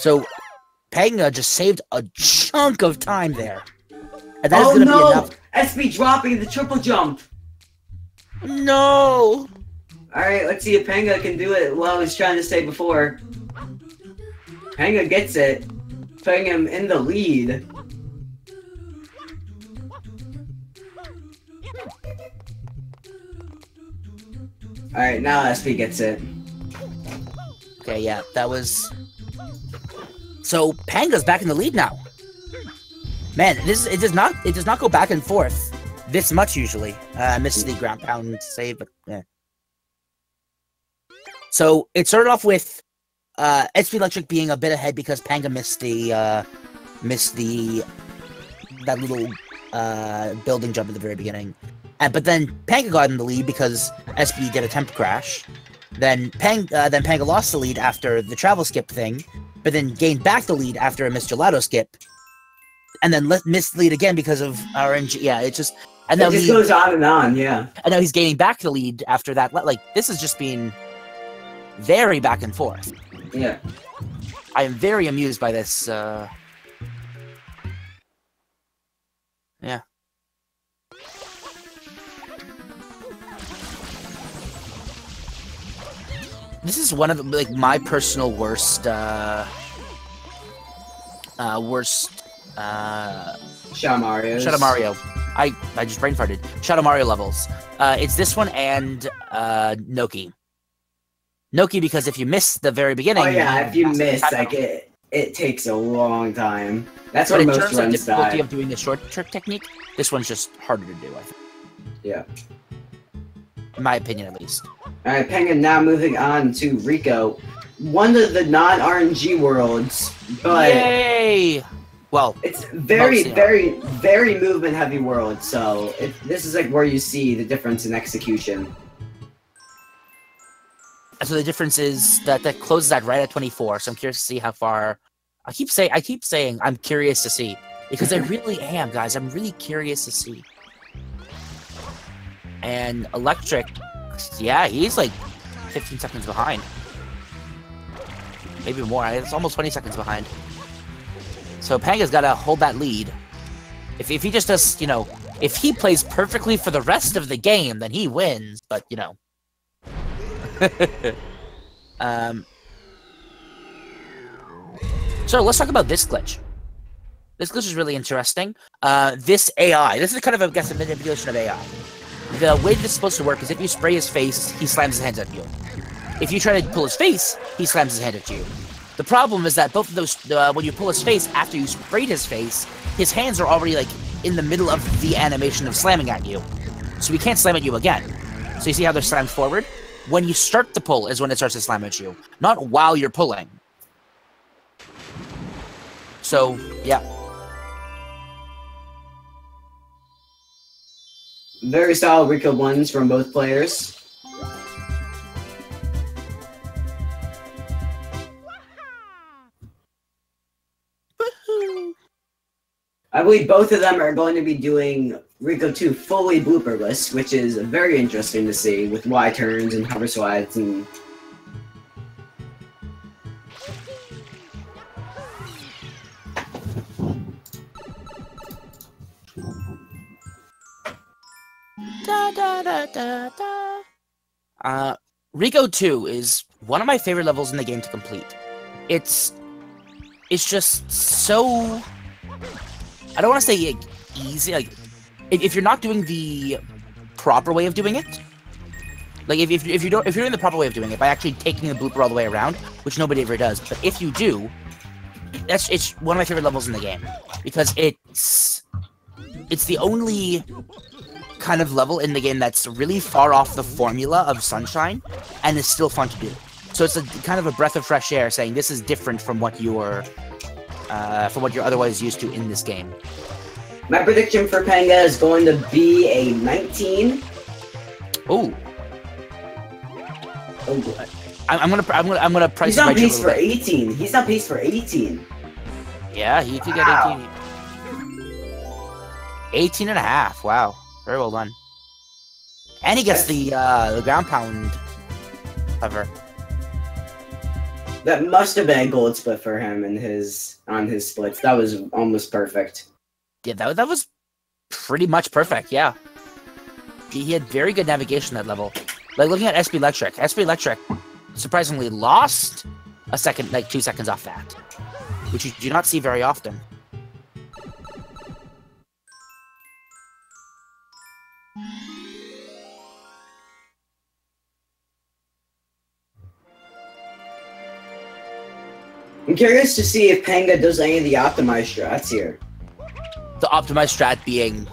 So Panga just saved a chunk of time there. And that is Oh going to be no! enough. SB dropping the triple jump! No! Alright, let's see if Panga can do it what I was trying to say before. Panga gets it, putting him in the lead. Alright, now SB gets it. Okay, yeah, that was... So Panga's back in the lead now. Man, it does not go back and forth this much usually. I missed the ground pound save, but yeah. So it started off with SBlectric being a bit ahead because Panga missed that little building jump at the very beginning. But then Panga got in the lead because SB did a temp crash. Then Panga lost the lead after the travel skip thing, but then gained back the lead after a missed gelato skip. And then missed the lead again because of RNG. Yeah, it just... And it just goes on, yeah. And now he's gaining back the lead after that. Like, this has just been very back and forth. Yeah. I am very amused by this, yeah. This is one of, like, my personal worst, Shadow Mario. Shadow Mario. I just brain farted. Shadow Mario levels. It's this one and Noki. Noki, because if you miss the very beginning... Oh yeah, if you miss, like, it takes a long time. That's what most runs die. But in terms of difficulty of doing the short trick technique, this one's just harder to do, I think. Yeah. In my opinion, at least. Alright, Panga now moving on to Rico. One of the non-RNG worlds, but... Yay! Well, it's very movement-heavy world, so this is like where you see the difference in execution. So the difference is that closes that right at 24. So I'm curious to see how far. I keep saying I'm curious to see because I really am, guys. I'm really curious to see. And Electric, yeah, he's like 15 seconds behind, maybe more. It's almost 20 seconds behind. So Panga's got to hold that lead. If he just does, you know, if he plays perfectly for the rest of the game, then he wins. But you know. So let's talk about this glitch. This glitch is really interesting. This AI, this is kind of, I guess, a manipulation of AI. The way this is supposed to work is if you spray his face, he slams his hands at you. If you try to pull his face, he slams his hand at you. The problem is that both of those, when you pull his face, after you sprayed his face, his hands are already, like, in the middle of the animation of slamming at you. So he can't slam at you again. So you see how they're slammed forward? When you start the pull is when it starts to slam at you, not while you're pulling. So, yeah. Very solid Rico ones from both players. I believe both of them are going to be doing Rico 2 fully blooperless, which is very interesting to see with Y turns and hover slides and... Rico 2 is one of my favorite levels in the game to complete. It's just so... I don't want to say easy, like, if you're not doing the proper way of doing it, like, if you're doing the proper way of doing it by actually taking the blooper all the way around, which nobody ever does, but if you do, it's one of my favorite levels in the game, because it's the only kind of level in the game that's really far off the formula of Sunshine, and is still fun to do. So it's a kind of a breath of fresh air, saying this is different from what you're otherwise used to in this game. My prediction for Panga is going to be a 19. Ooh. Oh. I'm gonna price. He's on pace for 18. He's on pace for 18. Yeah, he could get 18. 18 and a half. Wow, very well done. And he gets the ground pound cover. That must have been a gold split for him in on his splits. That was almost perfect. Yeah, that was pretty much perfect. Yeah, he had very good navigation that level. Like looking at SBlectric surprisingly lost a second, like 2 seconds off that, which you do not see very often. I'm curious to see if Panga does any of the optimized strats here. The optimized strat being,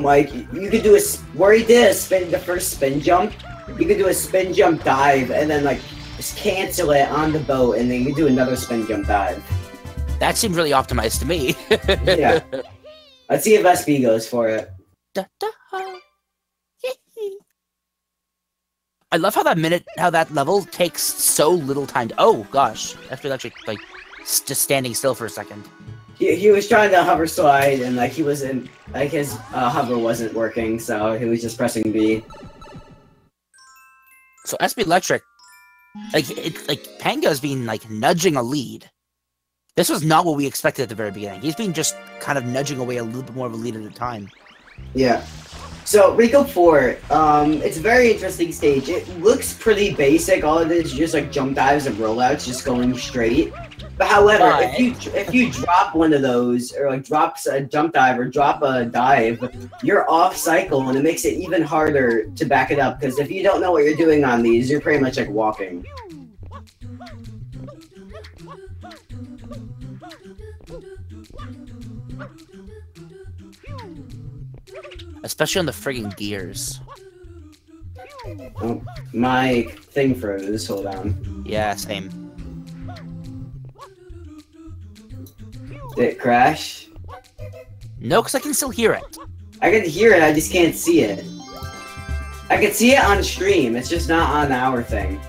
like you could do where he did the first spin jump. You could do a spin jump dive and then like just cancel it on the boat, and then you could do another spin jump dive. that seemed really optimized to me. Yeah. Let's see if SB goes for it. I love how that level takes so little time. Oh gosh, SBlectric like just standing still for a second. He was trying to hover slide, and like he wasn't, like his hover wasn't working, so he was just pressing B. So SBlectric, like Panga's been like nudging a lead. This was not what we expected at the very beginning. He's been just kind of nudging away a little bit more of a lead at a time. Yeah. So Rico 4, it's a very interesting stage. It looks pretty basic. All it is just like jump dives and rollouts, just going straight. But however, if you drop one of those, or like drops a jump dive or drop a dive, you're off cycle, and it makes it even harder to back it up. Because if you don't know what you're doing on these, you're pretty much like walking. Especially on the friggin' gears. Oh, my thing froze. Hold on. Yeah, same. Did it crash? No, because I can still hear it. I can hear it, I just can't see it. I can see it on stream, it's just not on our thing.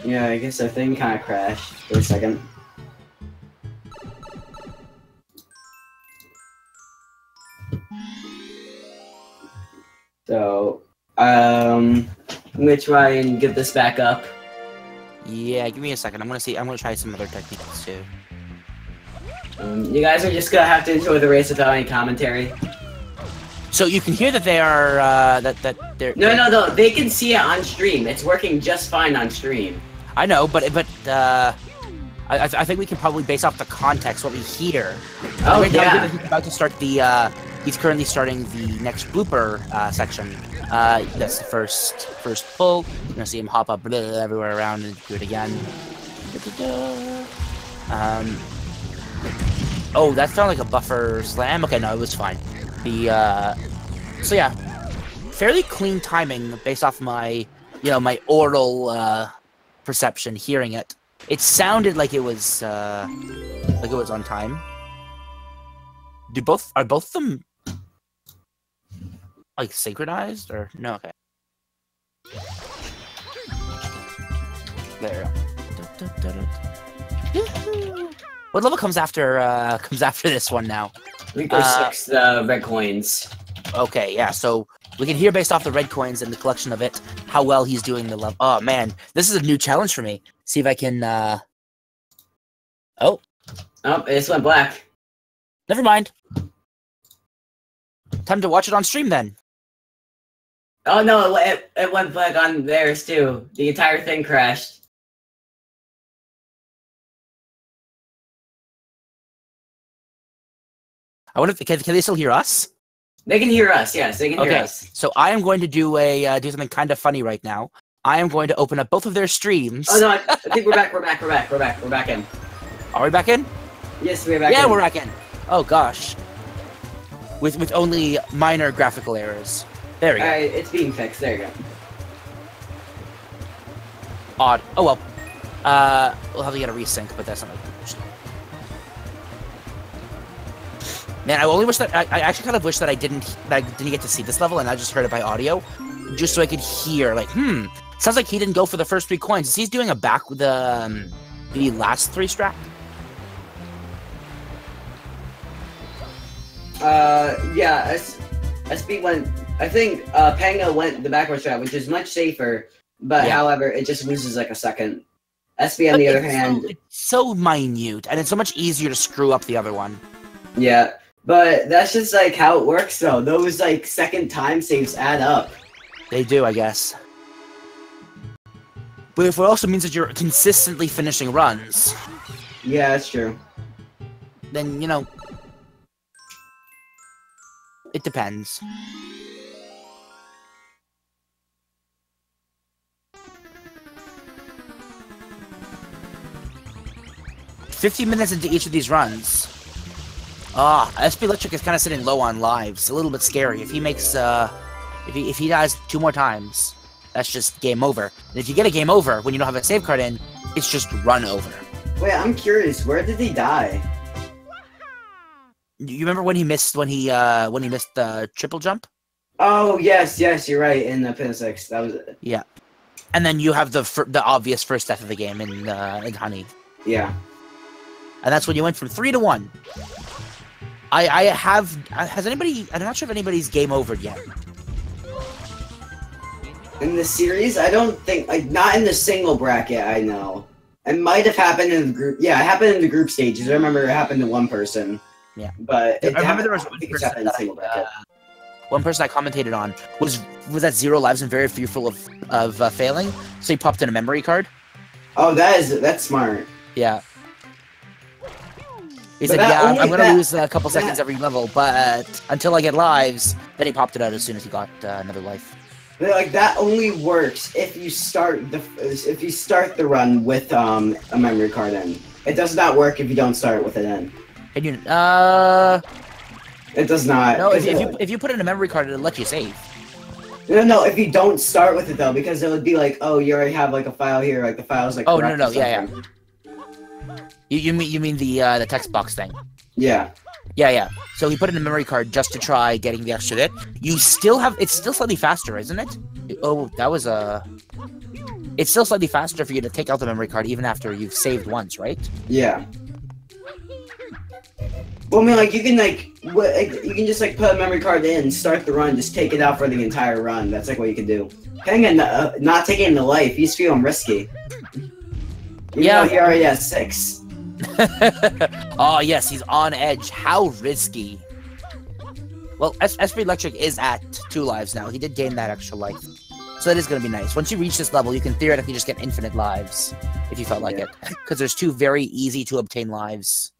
Yeah, I guess our thing kind of crashed for a second. So, I'm gonna try and get this back up. Yeah, give me a second. I'm gonna try some other techniques too. You guys are just gonna have to enjoy the race without any commentary. So you can hear that they are, that they're... No, they can see it on stream. It's working just fine on stream. I know, but I think we can probably base off the context what we hear. Oh, right yeah. Now, he's about to start the, he's currently starting the next blooper, section. That's the first pull. You're gonna see him hop up everywhere around and do it again. Oh, that sounded like a buffer slam. Okay, no, it was fine. So yeah, fairly clean timing based off my, my oral, perception, hearing it. It sounded like it was on time. Are both of them like synchronized or no? Okay. There we go. What level comes after this one now? Rico 6, the red coins. Okay, yeah, so we can hear based off the red coins and the collection of it how well he's doing the level. Oh man, this is a new challenge for me. See if I can Oh, it just went black. Never mind. Time to watch it on stream then. Oh no, it went black on theirs too. The entire thing crashed. I wonder if can they still hear us? They can hear us, yes, they can hear us. So I am going to do something kind of funny right now. I am going to open up both of their streams. Oh no, I think we're back in. Are we back in? Yes, we're back in. Yeah, we're back in. Oh gosh. With only minor graphical errors. There we go. Alright, it's being fixed, there you go. Odd. Oh well. We'll have to get a resync, but that's not like man, I only wish that I actually kind of wish that I didn't get to see this level and I just heard it by audio, just so I could hear like, Sounds like he didn't go for the first 3 coins. Is he doing a back with the last 3 strat? Yeah, SB went. I think Panga went the backward strat, which is much safer. But however, it just loses like a second. SB on the other hand, it's so minute, and it's so much easier to screw up the other one. Yeah, but that's just like how it works, though. Those like second time saves add up. They do, I guess. But if it also means that you're consistently finishing runs. Yeah, that's true. Then, you know, it depends. "50 minutes into each of these runs." SBlectric is kind of sitting low on lives. A little bit scary. If he makes, if he dies 2 more times, that's just game over. And if you get a game over when you don't have a save card in, it's just run over. Wait, I'm curious. Where did he die? You remember when he missed the triple jump? Oh yes, you're right. In the pin 6, that was it. Yeah, and then you have the obvious first death of the game in Honey. Yeah, and that's when you went from 3 to 1. Has anybody? I'm not sure if anybody's game overed yet. In the series, I don't think, like, not in the single bracket. I know it might have happened in the group. Yeah, it happened in the group stages. I remember it happened to one person. Yeah, but I remember there was one person I commentated on was at 0 lives and very fearful of failing, so he popped in a memory card. Oh, that's smart. Yeah. He said, "Yeah, I'm gonna lose a couple seconds every level, but until I get lives." Then he popped it out as soon as he got another life. Like, that only works if you start the run with a memory card in. It does not work if you don't start with it in. And you It does not. No, if you put in a memory card, it'll let you save. No, if you don't start with it though, because it would be like, oh, you already have like a file here, like the file's like. Oh no, yeah. You mean the text box thing? Yeah. Yeah. So he put in a memory card just to try getting the extra bit. You still have. It's still slightly faster, isn't it? Oh, that was a. It's still slightly faster for you to take out the memory card even after you've saved once, right? Yeah. Well, I mean, like, you can just, like, put a memory card in, start the run, just take it out for the entire run. That's, like, what you can do. Panga not taking the life, he's feeling risky. Yeah. He already has 6. Oh, yes, he's on edge. How risky. Well, SBlectric is at 2 lives now. He did gain that extra life. So that is going to be nice. Once you reach this level, you can theoretically just get infinite lives, if you felt like it. Because there's 2 very easy to obtain lives.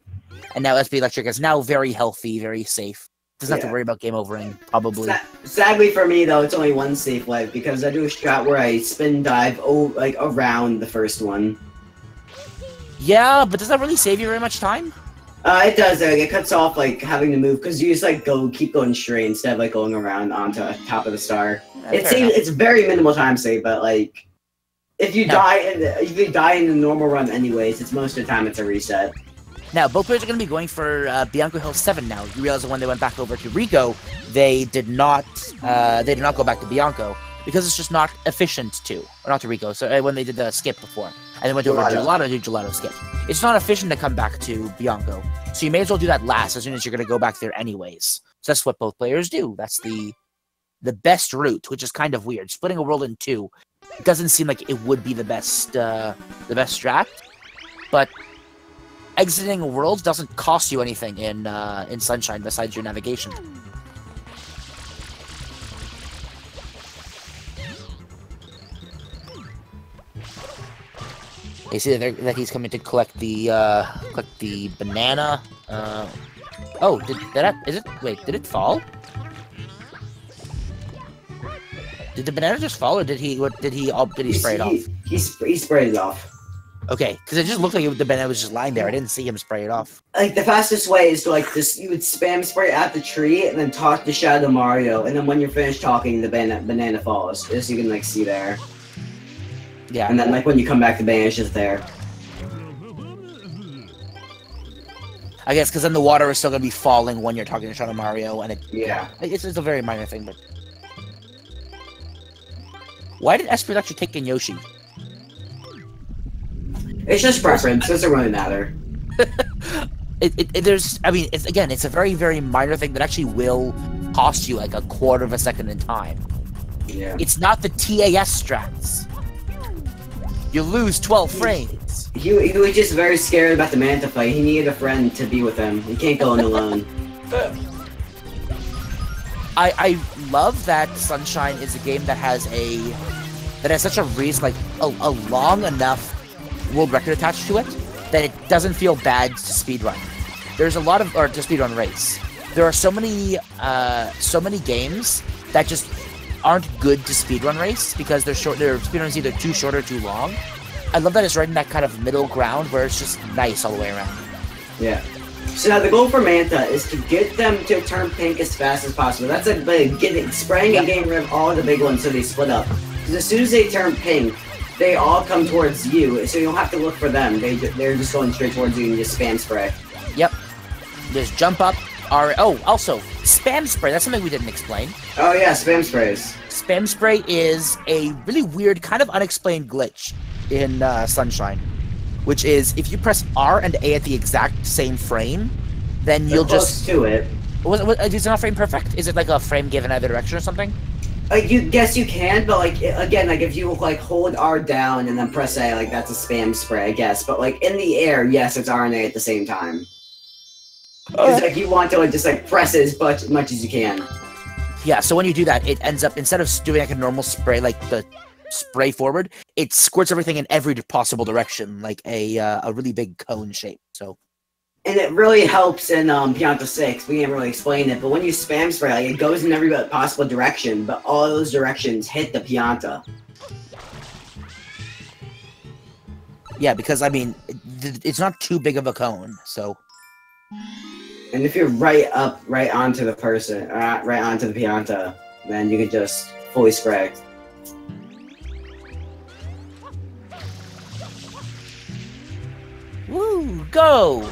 And now SBlectric is now very healthy, very safe. Doesn't have to worry about game overing, probably. Sadly for me, though, it's only 1 safe life, because I do a shot where I spin dive around the first one. Yeah, but does that really save you very much time? It does. It cuts off, like, having to move, because you just, like, keep going straight instead of, like, going around onto top of the star. It's very minimal time save, but, like, if you die in the normal run anyways, it's most of the time it's a reset. Now, both players are going to be going for Bianco Hill 7 now. You realize that when they went back over to Rico, they did not go back to Bianco because it's just not efficient to, or not to Rico. So when they did the skip before, and they went over to Gelato skip, it's not efficient to come back to Bianco. So you may as well do that last, as soon as you're going to go back there anyways. So that's what both players do. That's the best route, which is kind of weird. Splitting a world in 2 doesn't seem like it would be the best strat, but exiting worlds doesn't cost you anything in Sunshine besides your navigation. You see that he's coming to collect the banana. Oh, did it fall? Did the banana just fall, or did he spray it off? He sprayed it off. Okay, because it just looked like the banana was just lying there. I didn't see him spray it off. Like, the fastest way is to, like, you would spam spray at the tree and then talk to Shadow Mario, and then when you're finished talking, the banana falls, as you can, like, see there. Yeah. And then, like, when you come back, the banana's just there. I guess because then the water is still going to be falling when you're talking to Shadow Mario, and it's a very minor thing, but... Why did SBlectric take in Yoshi? It's just preference. It doesn't really matter. I mean, it's a very, very minor thing that actually will cost you like a quarter of a second in time. Yeah. It's not the TAS strats. You lose 12 frames. He was just very scared about the Manta fight. He needed a friend to be with him. He can't go in alone. I love that Sunshine is a game that has such a reason, like a long enough world record attached to it that it doesn't feel bad to speedrun. There's a lot of, or to speedrun race. There are so many games that just aren't good to speedrun race because their speedruns either too short or too long. I love that it's right in that kind of middle ground where it's just nice all the way around. Yeah. So now the goal for Manta is to get them to turn pink as fast as possible. That's like spraying and getting rid of all the big ones so they split up. Because as soon as they turn pink, they all come towards you, so you don't have to look for them. They're just going straight towards you and just spam spray. Yep. There's jump up. Also, spam spray. That's something we didn't explain. Oh yeah, spam sprays. Spam spray is a really weird, kind of unexplained glitch in Sunshine, which is if you press R and A at the exact same frame, then you'll just to it. Is it not frame perfect? Is it like a frame given either direction or something? You can, but like again, like if you like hold R down and then press A, like that's a spam spray, I guess. But like in the air, yes, it's R and A at the same time. Because like you want to like just like press it as much as you can. Yeah. So when you do that, it ends up instead of doing like a normal spray, like the spray forward, it squirts everything in every possible direction, like a really big cone shape. So. And it really helps in Pianta 6. We didn't really explain it, but when you spam spray, like, it goes in every possible direction, but all those directions hit the Pianta. Yeah, because, I mean, it's not too big of a cone, so... And if you're right onto the person, right onto the Pianta, then you can just fully spray. Woo! Go!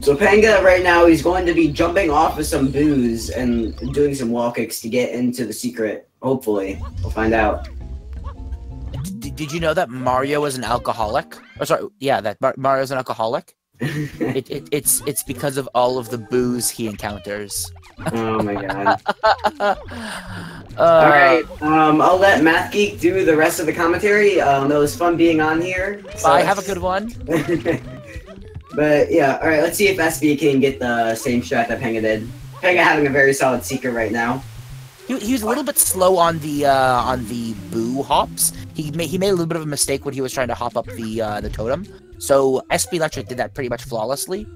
So Panga right now, he's going to be jumping off of some booze and doing some wall kicks to get into the secret. Hopefully. We'll find out. Did you know that Mario is an alcoholic? Oh, sorry, yeah, that Mario's an alcoholic? It's because of all of the booze he encounters. Oh my god. Alright, I'll let Math Geek do the rest of the commentary. It was fun being on here. So bye, have a good one. But yeah, alright, let's see if SB can get the same strat that Panga did. Panga having a very solid secret right now. He was a little bit slow on the boo hops. He made a little bit of a mistake when he was trying to hop up the totem. So SBlectric did that pretty much flawlessly.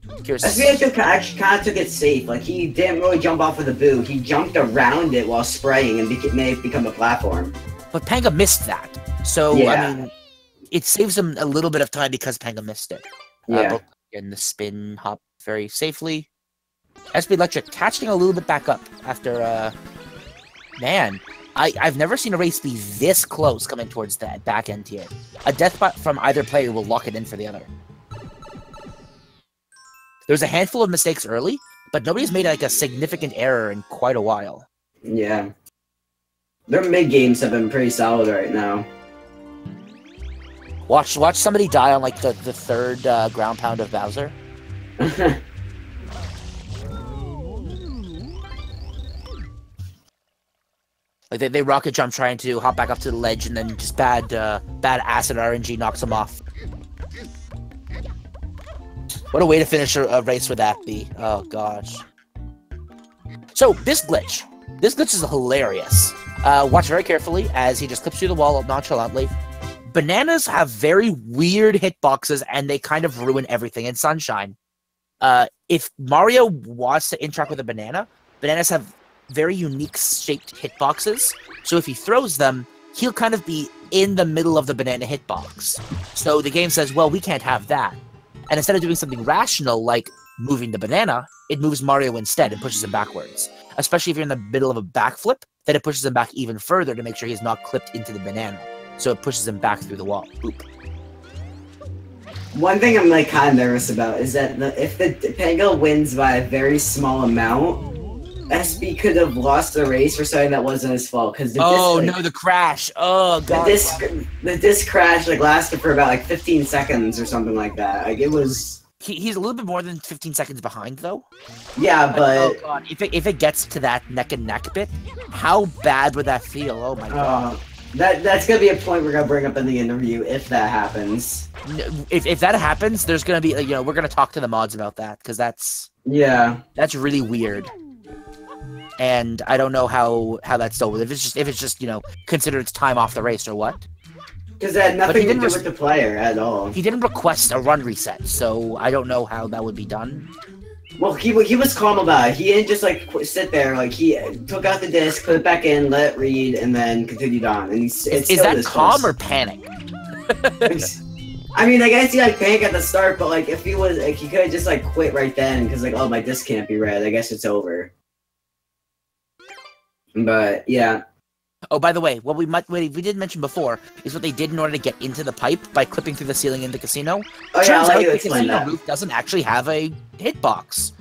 SBlectric actually kind of took it safe. Like he didn't really jump off of the boo. He jumped around it while spraying and made it become a platform. But Panga missed that. So yeah. I mean, it saves him a little bit of time because Panga missed it. Yeah. And the spin hop very safely. SBlectric catching a little bit back up after, man, I've never seen a race be this close coming towards that back end here. A death bot from either player will lock it in for the other. There's a handful of mistakes early, but nobody's made like a significant error in quite a while. Yeah. Their mid games have been pretty solid right now. Watch somebody die on like the third ground pound of Bowser. Like they rocket jump trying to hop back up to the ledge, and then just bad acid RNG knocks him off. What a way to finish a race would that be? Oh gosh. So this glitch is hilarious. Watch very carefully as he just clips through the wall nonchalantly. Bananas have very weird hitboxes, and they kind of ruin everything in Sunshine. If Mario wants to interact with a banana, bananas have very unique shaped hitboxes. So if he throws them, he'll kind of be in the middle of the banana hitbox. So the game says, well, we can't have that. And instead of doing something rational like moving the banana, it moves Mario instead and pushes him backwards. Especially if you're in the middle of a backflip, then it pushes him back even further to make sure he's not clipped into the banana. So it pushes him back through the wall. Oop. One thing I'm like kind of nervous about is that if the Panga wins by a very small amount, SB could have lost the race for something that wasn't his fault because the crash. Oh god. The disc crash like lasted for about like 15 seconds or something like that. Like it was. He's a little bit more than 15 seconds behind though. Yeah, but oh god, if it gets to that neck and neck bit, how bad would that feel? Oh my god. That's gonna be a point we're gonna bring up in the interview if that happens. If that happens, there's gonna be we're gonna talk to the mods about that because that's really weird. And I don't know how that's dealt with. If it's just considered it's time off the race or what. Because that had nothing to do with the player at all. He didn't request a run reset, so I don't know how that would be done. Well, he was calm about it. He didn't just like sit there. Like he took out the disc, put it back in, let it read, and then continued on. And is that calm or panic? I mean, I guess he like panicked at the start, but like if he was like he could have just like quit right then because like my disc can't be read. I guess it's over. But yeah. Oh, by the way, what we did mention before is what they did in order to get into the pipe by clipping through the ceiling in the casino. Oh yeah, Turns I'll let out you the explain casino that. roof doesn't actually have a hitbox,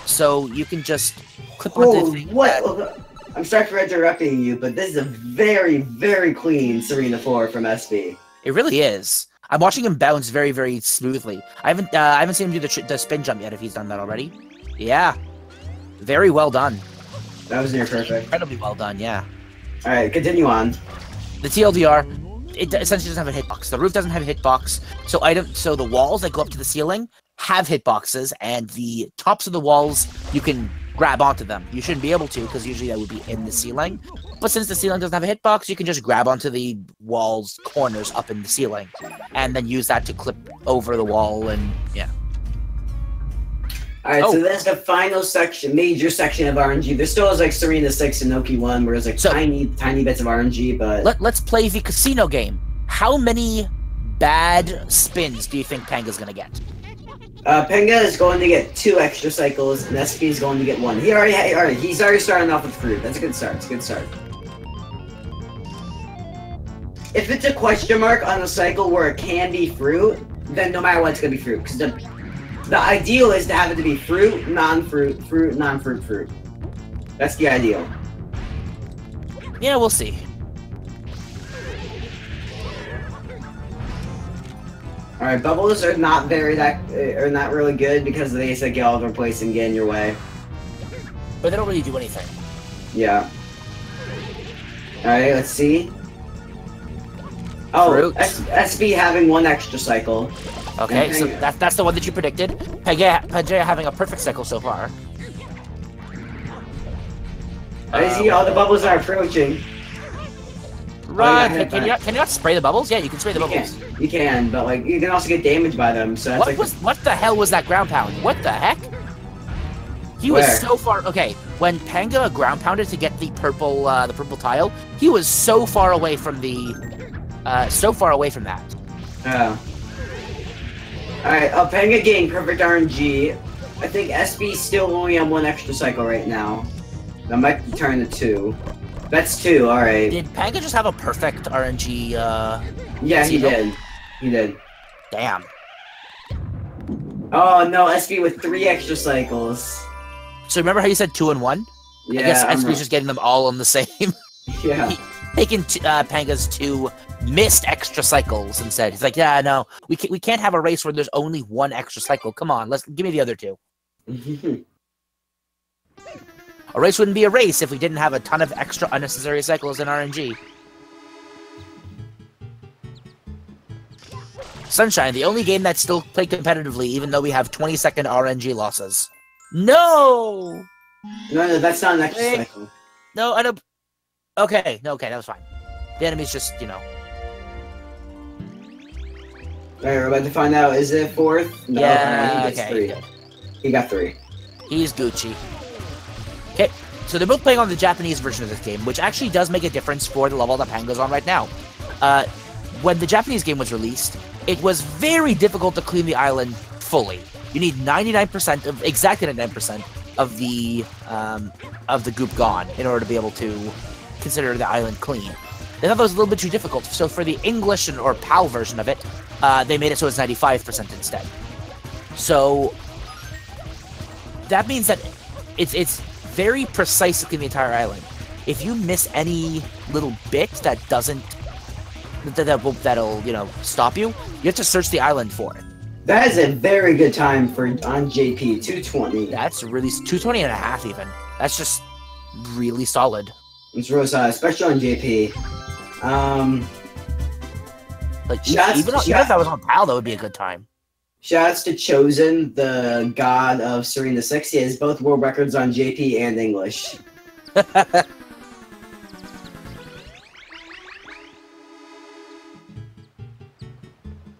so you can just clip onto the thing. What? I'm sorry for interrupting you, but this is a very, very clean Serena 4 from SB. It really is. I'm watching him bounce very, very smoothly. I haven't seen him do the spin jump yet. If he's done that already, yeah, very well done. That was near perfect. Incredibly well done, yeah. All right, continue on. The TLDR, it essentially doesn't have a hitbox. The roof doesn't have a hitbox, so the walls that go up to the ceiling have hitboxes, and the tops of the walls, you can grab onto them. You shouldn't be able to, because usually that would be in the ceiling. But since the ceiling doesn't have a hitbox, you can just grab onto the wall's corners up in the ceiling, and then use that to clip over the wall, and yeah. Alright, so that's the final section, major section of RNG. There still is like Serena 6 and Noki 1, where there's like tiny bits of RNG, but... Let's play the casino game. How many bad spins do you think Panga's gonna get? Panga is going to get 2 extra cycles, and SP is going to get 1. He's already starting off with fruit. That's a good start. It's a good start. If it's a question mark on a cycle where it can be fruit, then no matter what, it's gonna be fruit. Because the ideal is to have it to be fruit, non-fruit, fruit, non-fruit, fruit. That's the ideal. Yeah, we'll see. Alright, bubbles are not really good because they just get all over the place and get in your way. But they don't really do anything. Yeah. Alright, let's see. Oh, SB having 1 extra cycle. Okay, so that's the one that you predicted. Pangaea having a perfect cycle so far. I see all the bubbles are approaching. Run! Oh, yeah, can you not spray the bubbles? Yeah, you can spray the bubbles. You can, but like you can also get damaged by them. So that's what the hell was that ground pound? What the heck? He was so far. Okay, when Panga ground pounded to get the purple tile, he was so far away from that. Oh. Alright, Panga getting perfect RNG. I think SB's still only on 1 extra cycle right now. That might turn to 2. That's 2, alright. Did Panga just have a perfect RNG, Yeah, he did. He did. Damn. Oh no, SB with 3 extra cycles. So remember how you said 2 and 1? Yeah, I guess SB's just getting them all on the same. Yeah. Taking Panga's 2 missed extra cycles instead. He's like, yeah, no, we can't have a race where there's only 1 extra cycle. Come on, give me the other 2. A race wouldn't be a race if we didn't have a ton of extra unnecessary cycles in RNG. Sunshine, the only game that's still played competitively, even though we have 20-second RNG losses. No! No, that's not an extra cycle. No, I don't... Okay, that was fine. The enemy's just, Alright, we're about to find out. Is it 4th? No, yeah, he gets 3. He got 3. He's Gucci. Okay, so they're both playing on the Japanese version of this game, which actually does make a difference for the level that Panga's on right now. When the Japanese game was released, it was very difficult to clean the island fully. You need 99% exactly 99% of the goop gone in order to be able to consider the island clean. They thought that was a little bit too difficult, so for the English or PAL version of it, they made it so it's 95% instead. So that means that it's very precise in the entire island. If you miss any little bit that doesn't, that'll, you know, stop you, you have to search the island for it. That is a very good time for on JP, 220. That's really 220 and a half even. That's just really solid. It's really solid, especially on JP. Like even if that was on PAL, that would be a good time. Shouts to Chosen, the god of Serena 6. He has both world records on JP and English.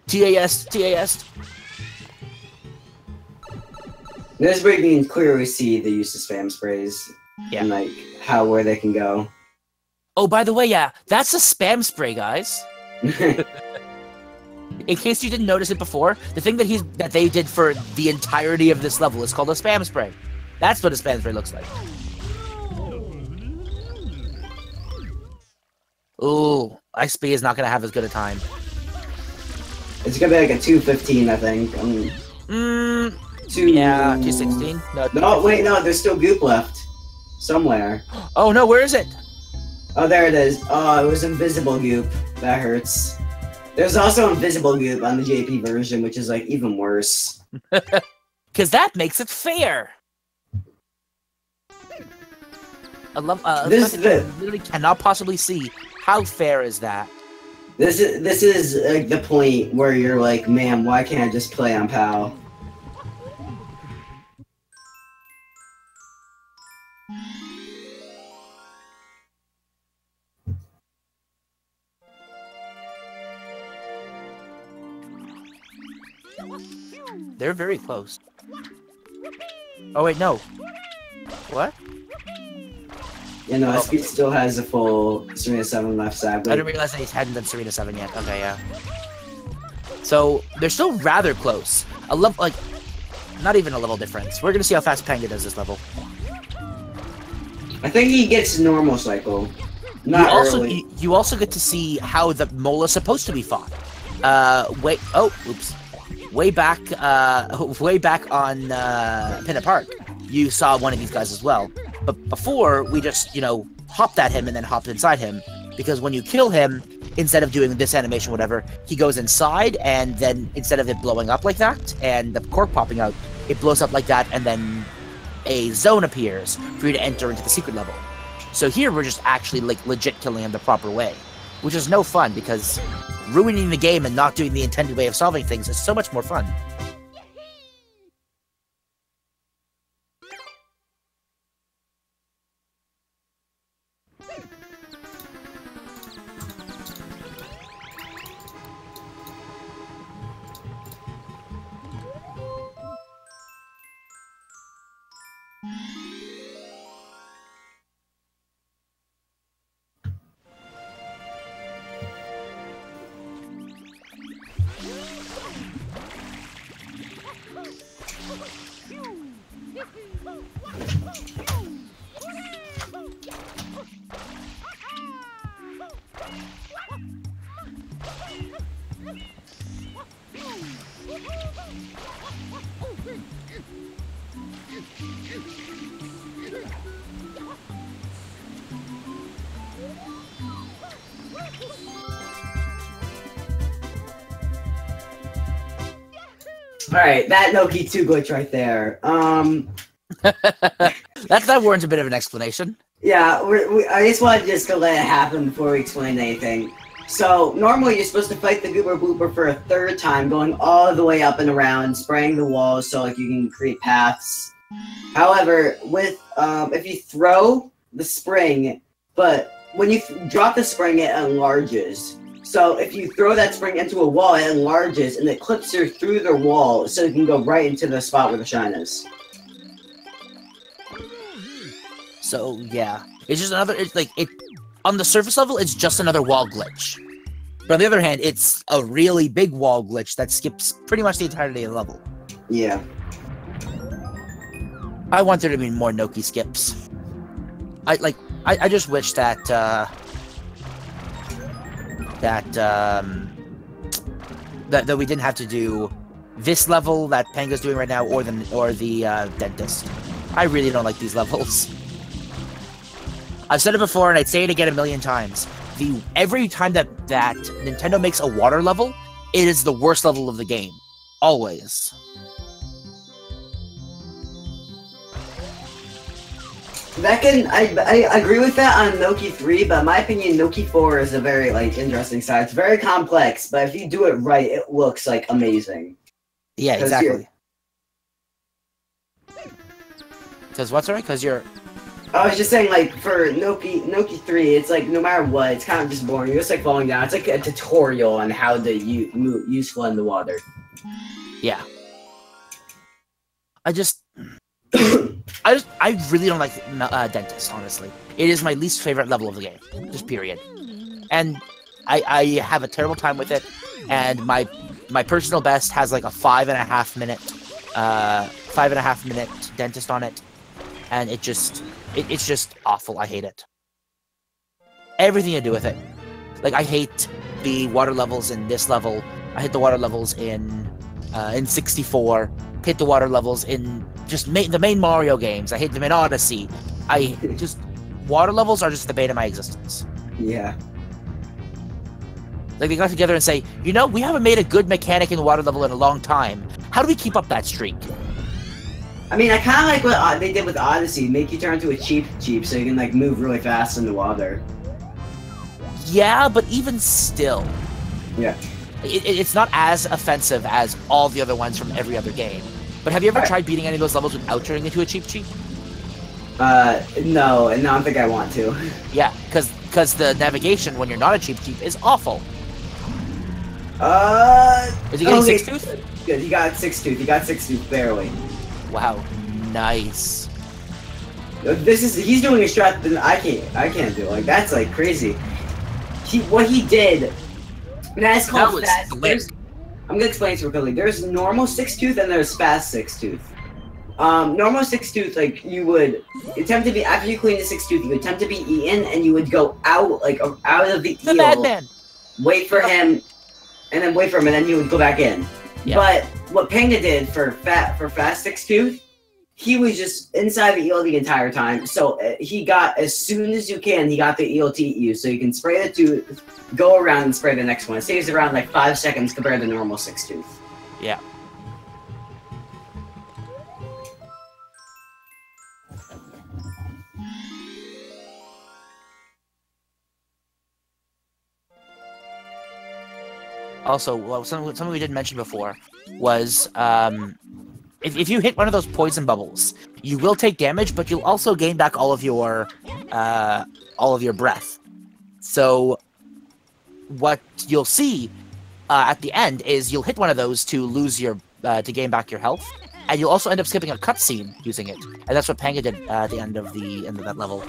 TAS. This break you can clearly see the use of spam sprays. Yeah. And like where they can go. Oh, by the way, yeah, that's a spam spray, guys. In case you didn't notice it before, the thing that they did for the entirety of this level is called a spam spray. That's what a spam spray looks like. Ooh, XP is not gonna have as good a time. It's gonna be like a 215, I think. Yeah, 216. No, wait, no, there's still goop left. Somewhere. Oh no, where is it? Oh, there it is. Oh, it was invisible goop. That hurts. There's also invisible goop on the JP version, which is like even worse. Because that makes it fair. I love. This is the literally cannot possibly see how fair is that. This is like the point where you're like, man, why can't I just play on PAL? They're very close. Oh wait, no. What? You know, SP still has a full Serena 7 left side. I didn't realize that he hadn't done Serena 7 yet. Okay, yeah. So, they're still rather close. Not even a level difference. We're gonna see how fast Panga does this level. I think he gets normal cycle. Not early. You also get to see how the mole is supposed to be fought. Way back on Pinna Park, you saw one of these guys as well. But before, we just, you know, hopped at him and then hopped inside him. Because when you kill him, instead of doing this animation, whatever, he goes inside, and then instead of it blowing up like that, and the cork popping out, it blows up like that, and then a zone appears for you to enter into the secret level. So here, we're just actually, like, legit killing him the proper way. Which is no fun, because ruining the game and not doing the intended way of solving things is so much more fun. Alright, that Noki 2 glitch right there. That warrants a bit of an explanation. Yeah, I just wanted to let it happen before we explain anything. So, normally you're supposed to fight the Goober Blooper for a third time, going all the way up and around, spraying the walls so like you can create paths. However, with if you throw the spring, but when you drop the spring, it enlarges. So if you throw that spring into a wall, it enlarges and it clips through the wall, so you can go right into the spot where the shine is. So yeah, it's just another. It's like it on the surface level, it's just another wall glitch. But on the other hand, it's a really big wall glitch that skips pretty much the entirety of the level. Yeah. I want there to be more Noki skips. I just wish that that we didn't have to do this level that Panga's doing right now, or the dentist. I really don't like these levels. I've said it before, and I'd say it again a million times. Every time that Nintendo makes a water level, it is the worst level of the game. Always. I agree with that on Noki 3, but in my opinion, Noki 4 is a very interesting side. It's very complex, but if you do it right, it looks amazing. Yeah, exactly. Because what's right? Because you're. I was just saying, for Noki 3, it's no matter what, it's kind of just boring. You're just falling down. It's like a tutorial on how to use flood in the water. Yeah. I really don't like Dentist, honestly. It is my least favorite level of the game, just period. And I have a terrible time with it, and my personal best has a 5.5 minute Dentist on it, and it's just awful. I hate it. Everything to do with it. I hate the water levels in this level. I hate the water levels in 64. Hate the water levels in the main Mario games. I hate them in Odyssey. Water levels are just the bane of my existence. Yeah. They got together and say, we haven't made a good mechanic in the water level in a long time. How do we keep up that streak? I mean, I kind of like what they did with Odyssey, make you turn into a cheap so you can move really fast in the water. Yeah, but even still. Yeah. It's not as offensive as all the other ones from every other game. But have you ever tried beating any of those levels without turning into a cheap? No, and I don't think I want to. Yeah, because the navigation when you're not a cheap is awful. Is he getting 6-tooth? Good, he got 6-tooth. He got 6-tooth barely. Wow, nice. He's doing a strat that I can't do. That's crazy. What he did. That's called fast. I'm gonna explain it real quickly. There's normal 6-tooth and there's fast 6-tooth. Normal 6-tooth, you would attempt to be after you clean the 6-tooth, you would attempt to be eaten, and you would go out out of the eel. Madman. Wait for him, and then you would go back in. Yeah. But what Panga did for fast 6-tooth, he was just inside the eel the entire time. So he got, as soon as you can, he got the eel to eat you. So you can spray the tooth, go around and spray the next one. It saves around 5 seconds compared to normal 6-tooth. Yeah. Also, something we didn't mention before was if you hit one of those poison bubbles, you will take damage, but you'll also gain back all of your breath. So what you'll see at the end is you'll hit one of those to lose your to gain back your health, and you'll also end up skipping a cutscene using it, and that's what Panga did at the end of that level.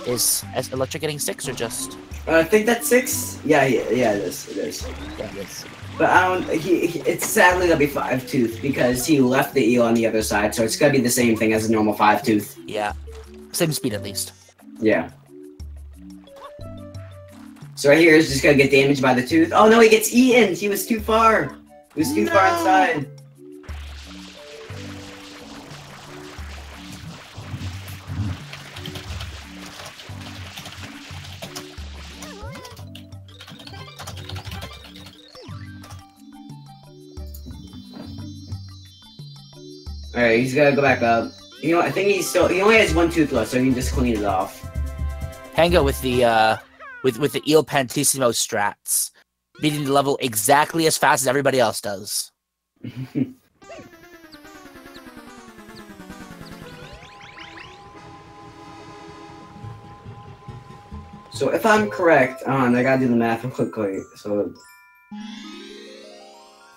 Is SBlectric getting 6 or just? I think that's 6. Yeah, it is. It is. Yeah, it is. But it's sadly gonna be 5-tooth because he left the eel on the other side, so it's gonna be the same thing as a normal 5-tooth. Yeah, same speed at least. Yeah. So right here is just gonna get damaged by the tooth. Oh no, he gets eaten. He was too far. He was too far inside. Alright, he's gotta go back up. I think he only has 1 tooth left, so he can just clean it off. Panga with the with the Il Pantissimo strats, beating the level exactly as fast as everybody else does. So if I'm correct, I gotta do the math real quickly. So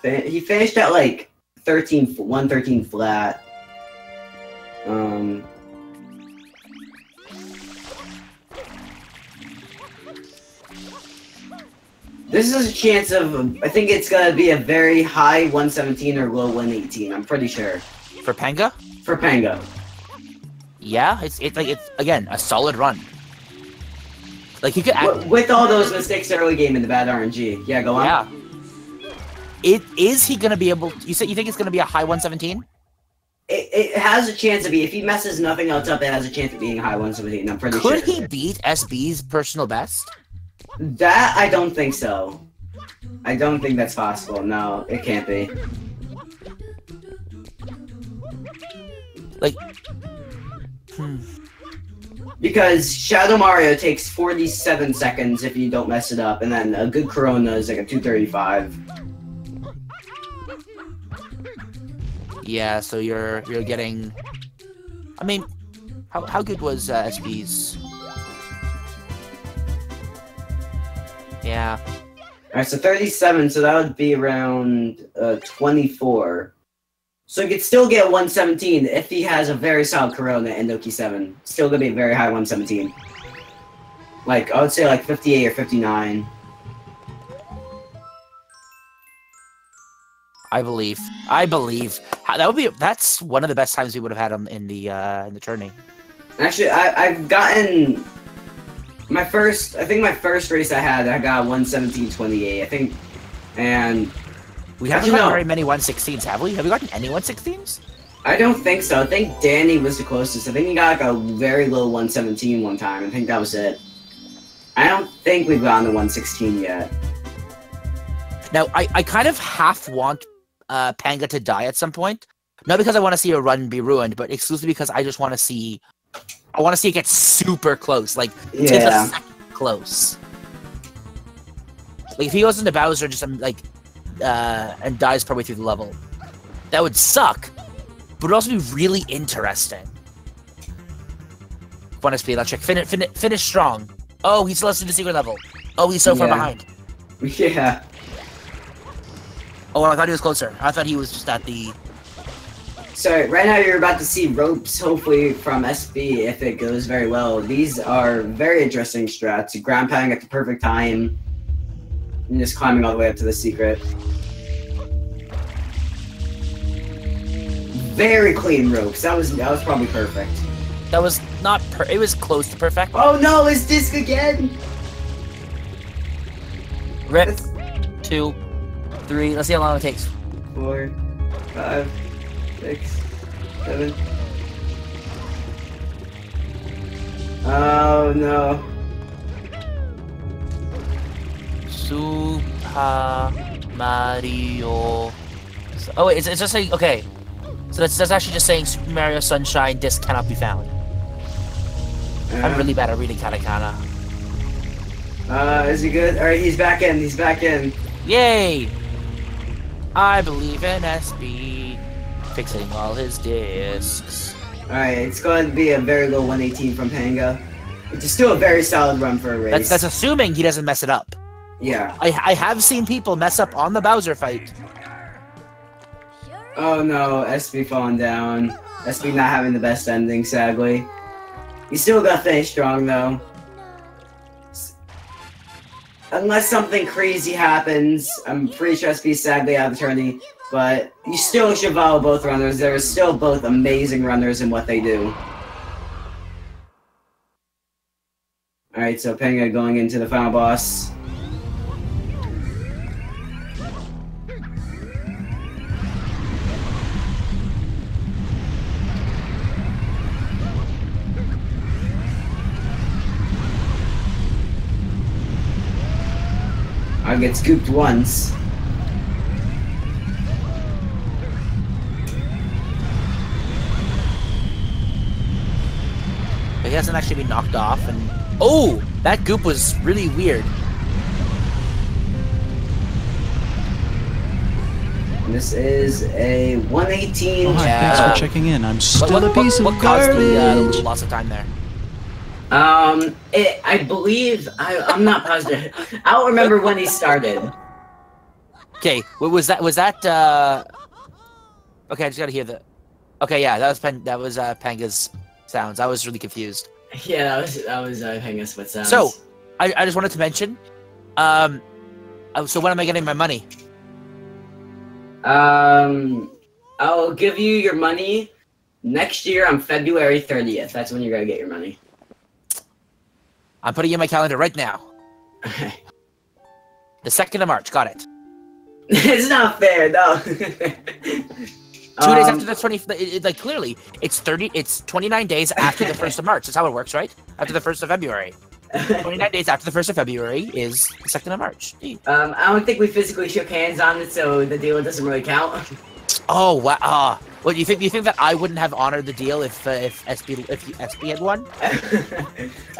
he finished at 113 flat. This is a chance of, I think it's gonna be a very high 117 or low 118. I'm pretty sure. For Panga? For Panga. Yeah, it's again a solid run. He could with all those mistakes early game in the bad RNG. Yeah, go on. Yeah. Is he gonna be able? You think it's gonna be a high 117? It has a chance to be. If he messes nothing else up, it has a chance of being high 117. I'm pretty sure. Could he beat SB's personal best? That I don't think so. I don't think that's possible. No, it can't be. Like, Because Shadow Mario takes 47 seconds if you don't mess it up, and then a good Corona is like a 235. yeah. So you're getting. I mean, how good was SB's? Yeah. Alright, so 37, so that would be around 24. So he could still get 117 if he has a very solid Corona and Noki 7. Still gonna be a very high 117. Like, I would say like 58 or 59. I believe. That would be. That's one of the best times we would have had him in the tourney. Actually, I've gotten my first race I had, I got 117.28, I think, and We haven't gotten very many 116s, have we? Have we gotten any 116s? I don't think so. I think Danny was the closest. I think he got like a very low 117 one time. I think that was it. I don't think we've gotten the 116 yet. Now, I kind of half want Panga to die at some point. Not because I want to see a run be ruined, but exclusively because I just want to see... I want to see it get super close. Like, to the second close. Like, if he goes into Bowser just, like... and dies partway through the level. That would suck, but it would also be really interesting. Come on, SBlectric, finish strong. Oh, he's lost to the secret level. Oh, he's so far behind. Yeah. Oh, I thought he was closer. I thought he was just at the... So, right now you're about to see ropes, hopefully, from SB, if it goes very well. These are very interesting strats. Ground pounding at the perfect time. And just climbing all the way up to the secret. Very clean ropes. That was probably perfect. That was not it was close to perfect. Oh no, it's disc again! Rip. 2, 3. Let's see how long it takes. 4, 5, 6, 7. Oh no. Super Mario. Oh wait, it's just saying, okay. So that's actually just saying Super Mario Sunshine disc cannot be found. I'm really bad at reading katakana. Is he good? Alright, he's back in, Yay! I believe in SB, fixing all his discs. Alright, it's going to be a very low 118 from Panga. Which is still a very solid run for a race. That's assuming he doesn't mess it up. Yeah. I have seen people mess up on the Bowser fight. Oh no, SB falling down. SB not having the best ending, sadly. He still got finished strong, though. Unless something crazy happens, I'm pretty sure SB's sadly out of the tourney. But you still should follow both runners. They're still both amazing runners in what they do. Alright, so Panga going into the final boss. I get scooped once. But he hasn't actually been knocked off, and oh, that goop was really weird. And this is a 118. Oh, hi, thanks for checking in. I'm still a piece of what caused garbage. the loss of time there? I believe, I'm not positive. I don't remember when he started. Okay, was that, okay, I just gotta hear the, okay, yeah, that was Panga's sounds. I was really confused. Yeah, that was Panga's split sounds. So, I just wanted to mention, so when am I getting my money? I'll give you your money next year on February 30th. That's when you're gonna get your money. I'm putting it in my calendar right now. Okay. The 2nd of March, got it. It's not fair, no. 2 days after the 20, like clearly, it's 29 days after the 1st of March. That's how it works, right? After the 1st of February. 29 days after the 1st of February is the 2nd of March. I don't think we physically shook hands on it, so the deal doesn't really count. Oh wow! Well, do you think that I wouldn't have honored the deal if SB had won?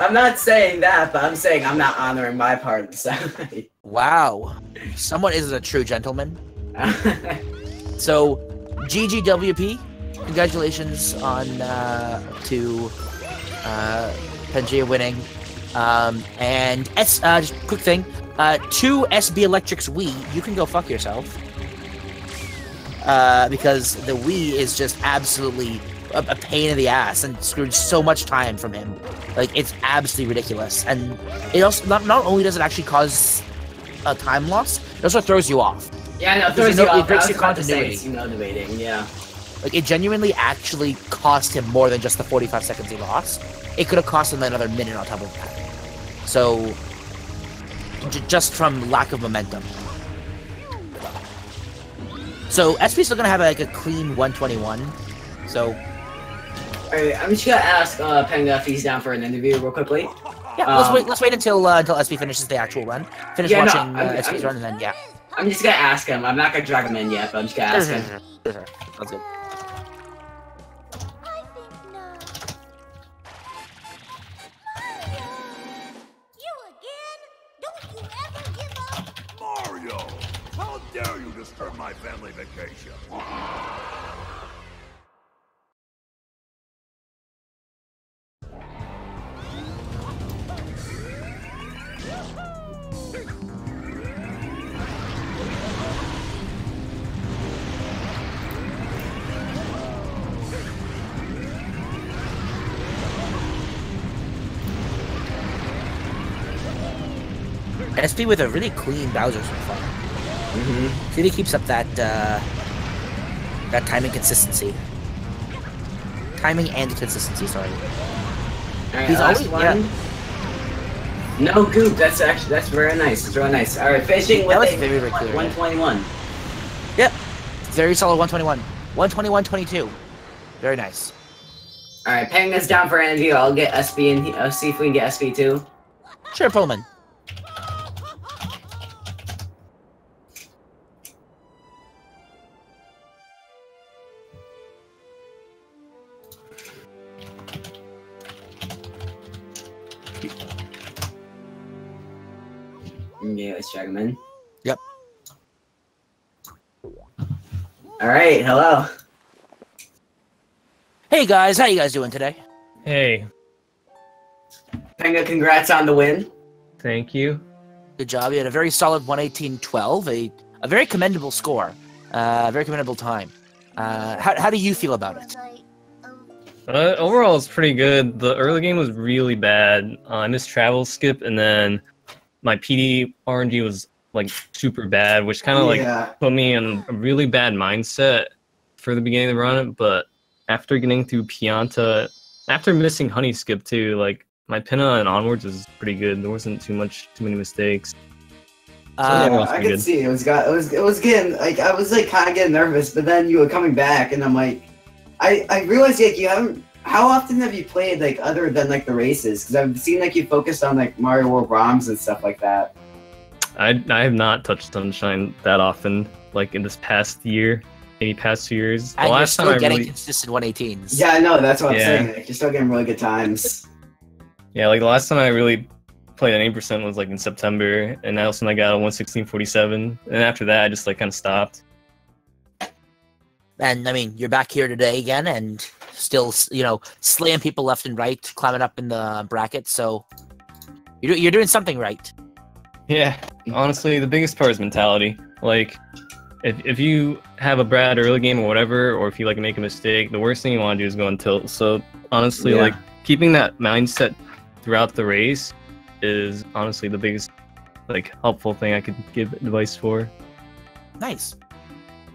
I'm not saying that, but I'm saying I'm not honoring my part of the side. Wow, someone is a true gentleman. So, GGWP, congratulations on to Pangaea winning. And just quick thing, to SBlectric's Wii, you can go fuck yourself. Because the Wii is just absolutely a pain in the ass and screwed so much time from him. Like, it's absolutely ridiculous. And it also, not only does it actually cause a time loss, it also throws you off. Yeah, no, it throws you off. It breaks your continuity. It's motivating, yeah. Like, it genuinely actually cost him more than just the 45 seconds he lost. It could have cost him another minute on top of that. So, just from lack of momentum. So, SP's still gonna have like a clean 121. So, alright, I'm just gonna ask Panga if he's down for an interview real quickly. Yeah, let's wait until SP finishes the actual run. Finish watching SP's run, and then yeah. I'm just gonna ask him. I'm not gonna drag him in yet, but I'm just gonna ask him. Sure. That's good. Mario! How dare you disturb my family vacation? SP with a really clean Bowser so far. See if he keeps up that that timing consistency. Timing and consistency, sorry. Alright, He's always No goop, that's very nice. It's really nice. Alright, finishing with a very clear, 121. Yep. Very solid 121. 121-22. Very nice. Alright, Panga's down for an interview. I'll get SB and I'll see if we can get SB too. Sure, Pullman. Yeah, let's drag him in. Yep. Alright, hello. Hey guys, how you guys doing today? Hey, Panga, congrats on the win. thank you. Good job. You had a very solid 118-12, a very commendable score, very commendable time. How do you feel about it? Overall, it's pretty good. The early game was really bad. I missed travel skip, and then my PD RNG was like super bad, which kind of like put me in a really bad mindset for the beginning of the run. But after getting through Pianta, after missing honey skip too, like my Pinna and onwards was pretty good. There wasn't too many mistakes. I could see it was getting like I was like kind of getting nervous, but then you were coming back, and I'm like, I realized like you haven't. How often have you played like other than like the races? Because I've seen like you focused on like Mario World ROMs and stuff like that. I have not touched Sunshine that often, like in this past year, maybe past 2 years. And you're still getting consistent 118s. Yeah, I know. That's what I'm saying. Like, you're still getting really good times. Yeah, like the last time I really played at 80% was like in September, and that was when I got a 116.47. And after that, I just like kind of stopped. And I mean, you're back here today again, and still, you know, slaying people left and right, climbing up in the bracket. So you're doing something right. Yeah, honestly, the biggest part is mentality. Like, if you have a bad early game or whatever, or if you like make a mistake, the worst thing you want to do is go on tilt. So honestly, like keeping that mindset throughout the race is honestly the biggest like helpful thing I could give advice for. Nice.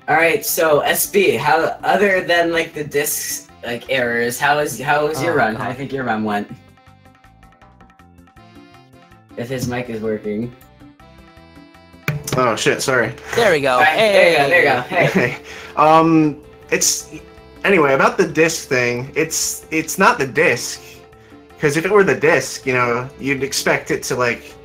All right, so SB, how other than like the disc like errors, how was your run? How do you think your run went? If his mic is working. Oh shit! Sorry. There we go. Right, hey. There you go. Hey. it's anyway about the disc thing. It's not the disc, because if it were the disc, you know, you'd expect it to like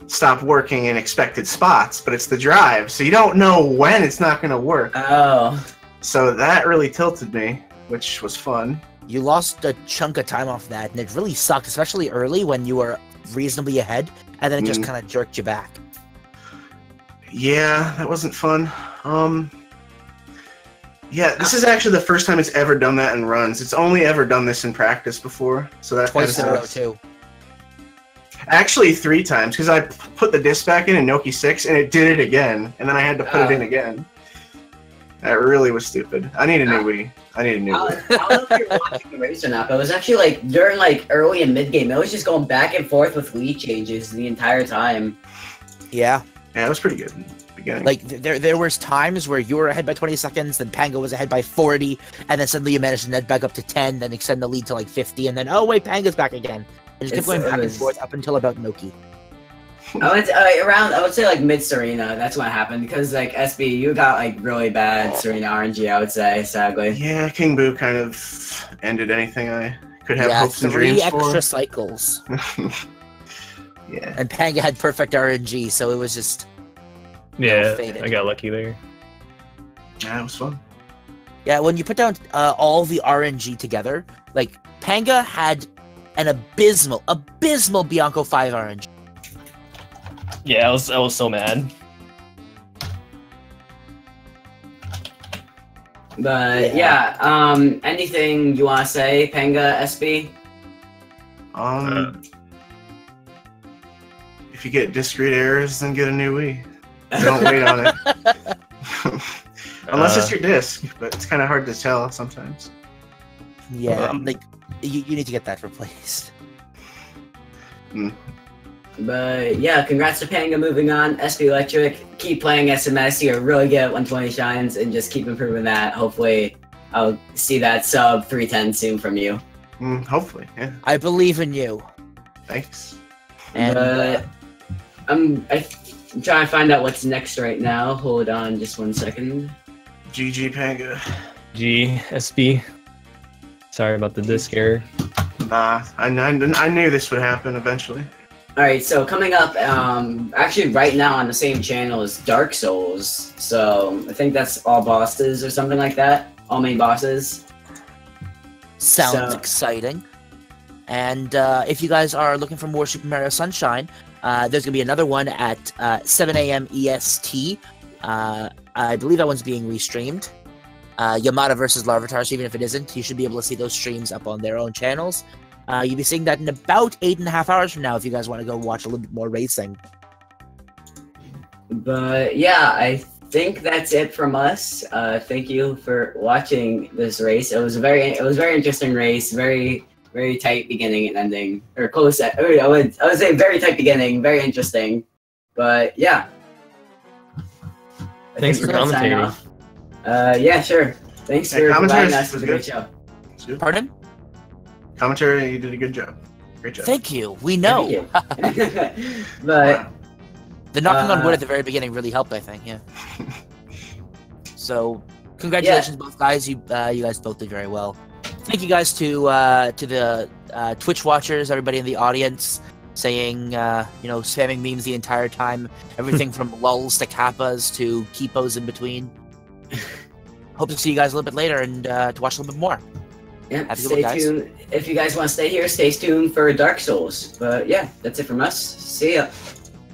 stop working in expected spots, but it's the drive, so you don't know when it's not going to work. Oh. So that really tilted me, which was fun. You lost a chunk of time off that, and it really sucked, especially early when you were reasonably ahead, and then it just kind of jerked you back. Yeah, that wasn't fun. Yeah, this is actually the first time it's ever done that in runs. It's only ever done this in practice before, so that Twice in a row, too. Actually, 3 times, because I put the disc back in Noki 6, and it did it again, and then I had to put it in again. That really was stupid. I need a new Wii. I need a new Wii. I don't know if you're watching the race or not, but it was actually like during like early and mid game. It was just going back and forth with Wii changes the entire time. Yeah. Yeah, it was pretty good in the beginning. Like there was times where you were ahead by 20 seconds, then Panga was ahead by 40, and then suddenly you managed to net back up to 10, then extend the lead to like 50, and then oh wait, Panga's back again. And just kept going back and forth up until about Noki. I would say like mid Serena. That's what happened because like SB, you got like really bad Serena RNG. I would say sadly. Yeah, King Boo kind of ended anything I could have hopes and dreams for. 3 extra cycles. Yeah. And Panga had perfect RNG, so it was just I got lucky there. Yeah, it was fun. Yeah, when you put down all the RNG together, like Panga had an abysmal Bianco 5 RNG. Yeah, I was so mad. But yeah, anything you want to say, Panga, SB? If you get discrete errors, then get a new Wii. Don't wait on it. Unless it's your disc, but it's kind of hard to tell sometimes. Yeah, like you need to get that replaced. But yeah, congrats to Panga moving on. SBlectric, keep playing SMS. You're really good at 120 shines and just keep improving that. Hopefully, I'll see that sub 310 soon from you. Hopefully, yeah. I believe in you. Thanks. And I'm trying to find out what's next right now. Hold on just 1 second. GG Panga. SB. Sorry about the disc error. Nah, I knew this would happen eventually. Alright, so coming up, actually right now on the same channel is Dark Souls. So I think that's all bosses or something like that. All main bosses. Sounds exciting. And if you guys are looking for more Super Mario Sunshine, there's going to be another one at 7 a.m. EST. I believe that one's being restreamed. Yamada versus Larvitar, so even if it isn't, you should be able to see those streams up on their own channels. You'll be seeing that in about 8.5 hours from now if you guys want to go watch a little bit more racing. But yeah, I think that's it from us. Thank you for watching this race. It was a very interesting race. Very tight beginning and ending, or close. I would say very tight beginning, very interesting. But yeah. Thanks for commentating. Yeah, sure. Thanks for providing us with a great show. Pardon? Commentary, you did a good job. Great job. Thank you. We know. Thank you. But the knocking on wood at the very beginning really helped, I think. Yeah. So, congratulations, both guys. You guys both did very well. Thank you guys to the Twitch watchers, everybody in the audience, saying spamming memes the entire time. Everything from lulls to kappas to keepos in between. Hope to see you guys a little bit later and to watch a little bit more. Yeah, stay tuned. If you guys want to stay here, stay tuned for Dark Souls. But yeah, that's it from us. See ya.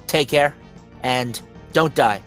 Take care, and don't die.